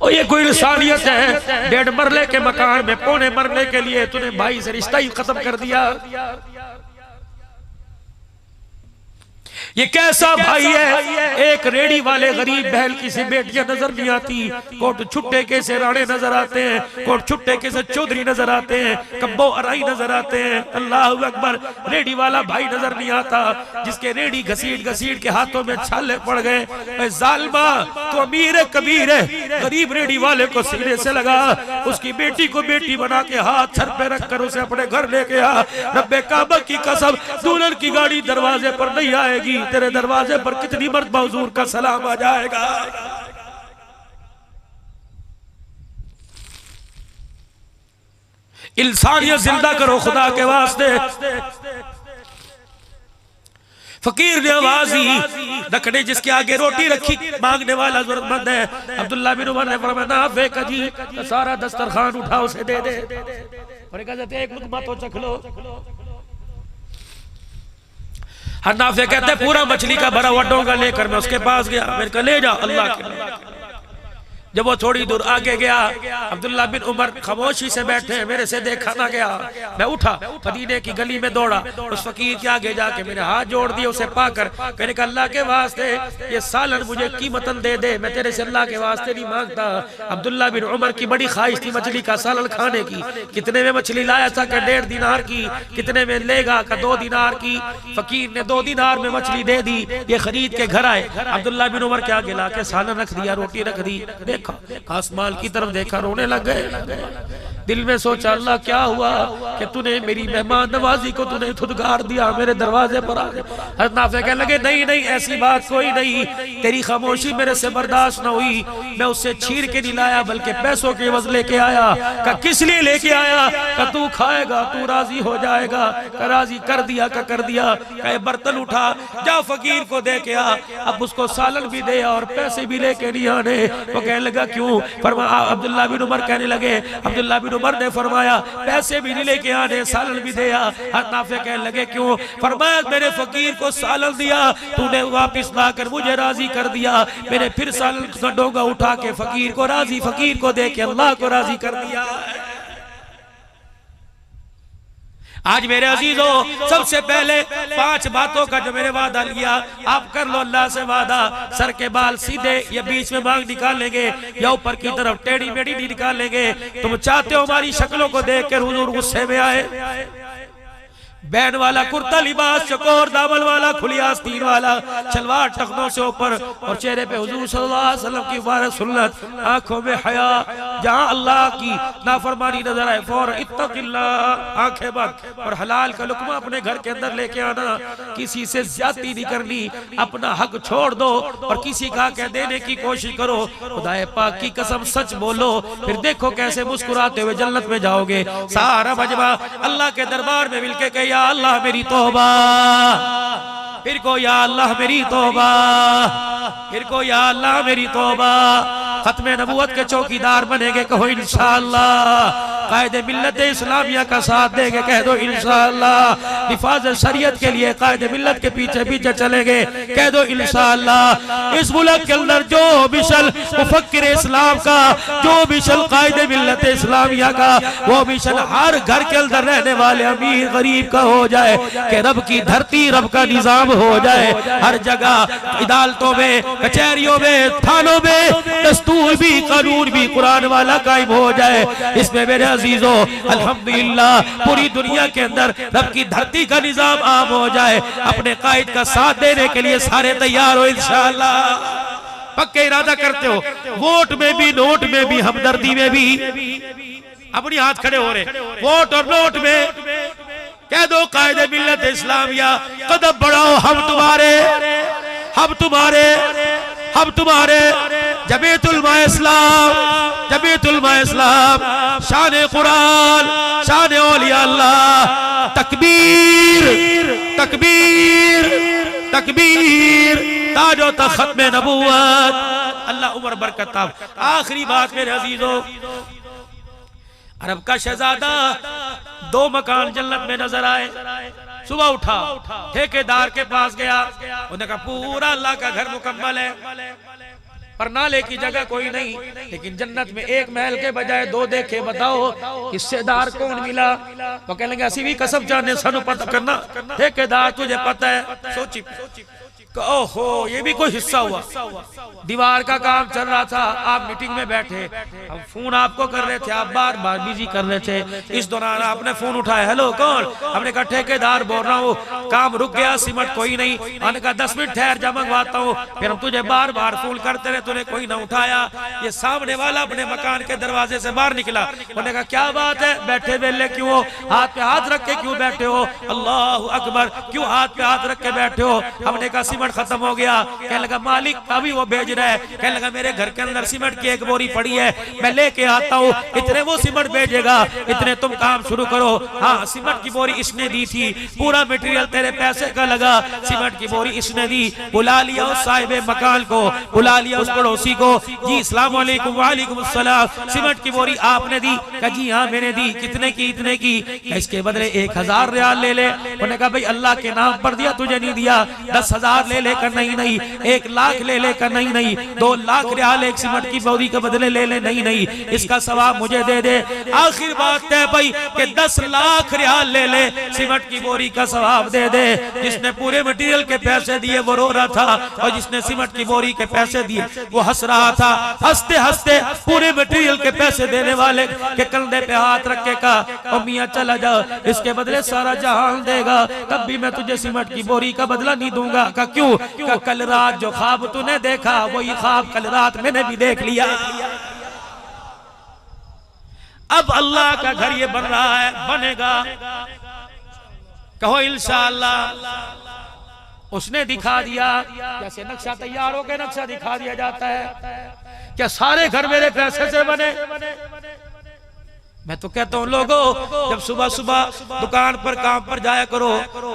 और ये कोई इंसानियत है? 1.5 मरले के मकान में 1.25 मरले के लिए तूने भाई से रिश्ता ही खत्म कर दिया। ये कैसा भाई है? एक रेडी वाले गरीब बहल की सी बेटियां नजर नहीं आती, कोट छुट्टे के से राणे नजर आते हैं, कोट छुट्टे के से चौधरी नजर आते हैं, कब्बो अराई नजर आते हैं। अल्लाह अकबर, रेडी वाला भाई नजर नहीं आता जिसके रेडी घसीट घसीट के हाथों में छाले पड़ गए। जालिमा तो अमीर है कबीर है, गरीब रेडी वाले को सीने से लगा, उसकी बेटी को बेटी बना के हाथ सर पे रख कर उसे अपने घर लेके आ। रब्बे काबा की कसम दुल्हन की गाड़ी दरवाजे पर नहीं आएगी, तेरे दरवाजे पर कितनी मर्तबा हुजूर का सलाम आ जाएगा। इंसानियत जिंदा करो खुदा के वास्ते। फकीर ने आवाज दी, रखने जिसके आगे रोटी रखी मांगने वाला जरूरतमंद है। अब्दुल्लाह बिन उमर ने फरमाया नाफे का जी सारा दस्तरखान उठा उसे दे दे, और एक लुकमा तो चख लो। हन्नाफे कहते हैं पूरा मछली का भरा हुआ डोंगा लेकर मैं उसके पास गया। मैंने कहा ले जा अल्लाह के। जब वो थोड़ी दूर आगे गया, अब्दुल्लाह बिन उमर खामोशी से बैठे, मेरे से देखा ना गया। मैं उठा मदीने की गली में दौड़ा, उस फकीर के आगे जाके मैंने हाथ जोड़ दिए उसे पाकर। मैंने कहा अल्लाह के वास्ते ये सालन मुझे कीमतन दे दे, मैं तेरे से अल्लाह के वास्ते नहीं मांगता। अब्दुल्लाह बिन उमर की बड़ी ख्वाहिश थी मछली का सालन खाने की। कितने में मछली लाया था? 1.5 दिनार की। कितने में लेगा? 2 दिनार की। फकीर ने 2 दिनार में मछली दे दी। ये खरीद के घर आए, अब्दुल्लाह बिन उमर के आगे ला के सालन रख दिया, रोटी रख दी। आसमान की तरफ देखा, रोने लग गए। दिल में सोचा अल्लाह क्या हुआ कि तूने मेरी मेहमान नवाजी को तूने धुतकार दिया, मेरे दरवाजे पर आ गए। हज़रत नाफे कहने लगे नहीं नहीं ऐसी बात कोई नहीं, तेरी खामोशी मेरे से बर्दाश्त न हुई। मैं उससे छीन के नहीं लाया बल्कि पैसों के एवज लेके आया। का किस लिए लेके आया? का तू खाएगा, तू राजी हो जाएगा। का राजी कर दिया, का कर दिया। का बर्तन उठा जा फकीर को दे के आ, अब उसको सालन भी दे और पैसे भी लेके नहीं आने। वो कहने लगा क्यों? फरमाया अब्दुल्लाह बिन उमर कहने लगे, अब्दुल्लाह बिन उमर ने फरमाया पैसे भी नहीं लेके आने, सालन भी दिया। नाफे कहने लगे क्यों? फरमाया मेरे फकीर को सालन दिया, तूने वापस लाकर मुझे राजी कर दिया। मैंने फिर सालन का डोंगा उठा के फकीर को राजी, फकीर को दे के अल्लाह को राजी कर दिया। आज मेरे अजीजों सबसे पहले 5 बातों का जो मैंने वादा लिया, आप कर लो अल्लाह से वादा। सर के बाल सीधे या बीच में बांग निकालेंगे या ऊपर की तरफ टेढ़ी मेढ़ी नहीं निकालेंगे। तुम चाहते हो हमारी शक्लों को देख कर हुजूर गुस्से में आए? बैंड वाला कुर्ता लिबास, चकोर दामन वाला, खुली आस्तीन वाला, शलवार टखनों से ऊपर और चेहरे पे हुजूर सल्लल्लाहु अलैहि वसल्लम की मुबारक सुन्नत, आंखों में हया। जहां अल्लाह की नाफरमानी नजर आए फौरन इत्तक़िल्लाह, आंखें बंद और हलाल का लुक़मा अपने घर के अंदर लेके आना। किसी से ज्यादती नहीं करनी, अपना हक छोड़ दो और किसी का कह देने की कोशिश करो। खुदाए पाक की कसम सच बोलो, फिर देखो कैसे मुस्कुराते हुए जन्नत में जाओगे। सारा मजमा अल्लाह के दरबार में मिलके कहे या अल्लाह मेरी तौबा, फिर को या अल्लाह मेरी तौबा, फिर को या अल्लाह मेरी तौबा। खत्म नबूवत के चौकीदार बनेंगे, कहो इंशाअल्लाह। कायदे मिल्लत इस्लामिया का साथ देंगे, कह दो इंशाअल्लाह। हिफाज़ शरीयत के लिए कायदे मिल्लत के पीछे पीछे चलेंगे, कह दो इंशाअल्लाह। इस मुल्क के अंदर जो मिशन मुफक्किर इस्लाम का, जो मिशन कायदे मिल्लत इस्लामिया का, वो मिशन हर घर के अंदर रहने वाले अमीर गरीब का हो जाए कि रब की धरती रब का निजाम हो जाए। हर जगह अदालतों में, कचहरियों में, थानों में दस्तूर भी, कानून भी कुरान वाला कायम हो जाए। इसमें मेरे अजीजों अल्हम्दुलिल्लाह पूरी दुनिया के अंदर रब की धरती का निजाम आम हो जाए। अपने कायद का साथ देने के लिए सारे तैयार हो इंशाअल्लाह। पक्के इरादा करते हो, वोट में भी, नोट में भी, हमदर्दी में भी। अपनी हाथ खड़े हो रहे, वोट और नोट में कह दो कायदे मिल्लत इस्लामिया कदम बढ़ाओ, हम तुम्हारे, हम तुम्हारे, हम तुम्हारे। जमीयतुल उलमा इस्लाम, जमीयतुल उलमा इस्लाम, शान कुरान, शान औलिया अल्लाह, तकबीर, तकबीर, तकबीर, ताजो तख्त में नबूवत, अल्लाह उम्र बरकत। आखिरी बात मेरे अजीजों, अरब का शहजादा 2 मकान जन्नत में नजर आए। सुबह उठा, ठेकेदार के पास गया, उन्होंने कहा पूरा अल्लाह का घर मुकम्मल है पर नाले की जगह कोई नहीं, लेकिन जन्नत में एक महल के बजाय 2 देखे, बताओ हिस्सेदार कौन मिला? वो कहने लगे असी भी कसम जाने, सानू पता करना। ठेकेदार तुझे पता है? सोची, ओहो ये भी कोई हिस्सा हुआ। दीवार का काम चल रहा था, आप मीटिंग में बैठे, हम फोन आपको कर रहे थे, आप बार बार बिजी कर रहे थे। इस दौरान आपने फोन उठाया, हेलो कौन? हमने कहा ठेकेदार बोल रहा हूँ, काम रुक गया, सीमेंट कोई नहीं। हमने कहा 10 मिनट ठहर जा, मंगवाता हूँ। फिर हम तुझे बार बार फोन करते रहे, तूने कोई ना उठाया। ये सामने वाला अपने मकान के दरवाजे से बाहर निकला, उन्होंने कहा क्या बात है, बैठे वेले क्यों हो? हाथ पे हाथ रख के क्यों बैठे हो? अल्लाह अकबर, क्यों हाथ पे हाथ रख के बैठे हो? हमने कहा सीमेंट खत्म हो गया। कहने लगा मालिक अभी वो भेज रहा है। कहने लगा मेरे घर के अंदर सीमेंट की 1 बोरी पड़ी है, मैं लेके आता हूँ, इतने वो सीमेंट भेजेगा, इतने तुम काम शुरू करो। हाँ सीमेंट की बोरी इसने दी थी, पूरा मटेरियल तेरे पैसे का लगा, सीमेंट की बोरी इसने दी। बुला लिया उस साहिबे मकान को, बुला लिया उस पड़ोसी को, जी अस्सलाम वालेकुम। वालेकुम अस्सलाम, सीमेंट की बोरी आपने दी? कहा जी हाँ मैंने दी। कितने की? इतने की। इसके बदले 1000 रियाल ले ले। उन्होंने कहा भाई अल्लाह के नाम पर दिया, तुझे नहीं दिया। 10,000 ले ले कर नहीं नहीं, 1 लाख ले ले कर नहीं नहीं, 2 लाख रियाल एक सीमेंट की बोरी के बदले ले ले नहीं नहीं, इसका सवाब मुझे दे दे। आखिर बात है भाई कि 10 लाख रियाल ले ले, सीमेंट की बोरी का सवाब दे दे। जिसने पूरे मटेरियल के पैसे दिए वो रो रहा था, और जिसने सीमेंट की बोरी के पैसे दिए वो हंस रहा था। हंसते हंसते पूरे मटेरियल के पैसे देने वाले के कंधे पे हाथ रख के कहा, ओ मियां चला जा, इसके बदले सारा जहान देगा, तब भी मैं तुझे सीमेंट की बोरी का बदला नहीं दूंगा। का क्यों? का कल रात जो ख्वाब तूने देखा वही ख्वाब कल रात मैंने भी देख लिया। अब अल्लाह का घर ये बन रहा है, बनेगा, कहो इंशाअल्लाह। उसने दिखा दिया, जैसे नक्शा तैयार हो के नक्शा दिखा दिया जाता है। क्या सारे घर मेरे पैसे से बने? मैं तो कहता हूँ लोगों, जब सुबह सुबह दुकान पर काम पर जाया करो,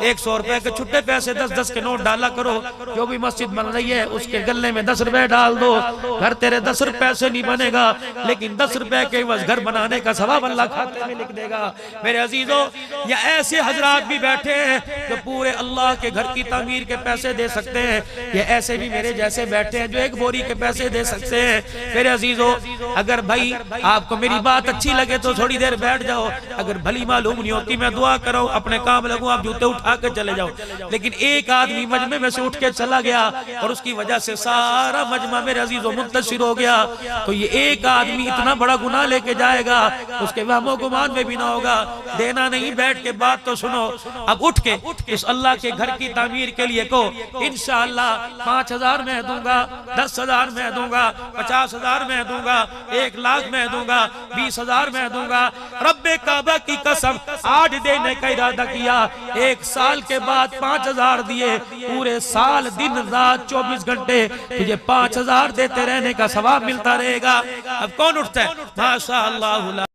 100 रुपए के छुट्टे पैसे 10-10 के नोट डाला करो। जो भी मस्जिद बन रही है उसके गले में 10 रुपए डाल दो। घर तेरे 10 रुपए से नहीं बनेगा, लेकिन 10 रुपए के बस घर बनाने का सवाब अल्लाह खाते में लिख देगा। मेरे अजीजों, या ऐसे हजरात भी बैठे हैं जो पूरे अल्लाह के घर की तामीर के पैसे दे सकते हैं, या ऐसे भी मेरे जैसे बैठे हैं जो 1 बोरी के पैसे दे सकते हैं। मेरे अजीजों, अगर भाई आपको मेरी बात अच्छी लगे तो थोड़ी देर बैठ जाओ, अगर भली मालूम नहीं होती मैं दुआ करो, अपने काम लगूं, आप जूते उठा के चले जाओ। लेकिन एक आदमी मजमे में से उठ के चला गया और उसकी वजह से सारा मजमा मेरे अजीजों मुंतशिर हो गया, तो ये एक आदमी इतना बड़ा गुनाह लेके जाएगा, उसके वहमो गुमान में भी ना होगा। देना नहीं, बैठ के बात तो सुनो। अब उठ के इस अल्लाह के घर की तामीर के लिए को इंशाअल्लाह 5000 मैं दूंगा, 10,000 मैं दूंगा, 50,000 मैं दूंगा, 1 लाख मैं दूंगा, 20,000 मैं दूंगा। रब्बे काबा की कसम, आज देने का इरादा किया, 1 साल के बाद 5,000 दिए, पूरे साल दिन रात 24 घंटे तुझे 5,000 देते रहने का सवाब मिलता रहेगा। अब कौन उठता है? माशाअल्लाह।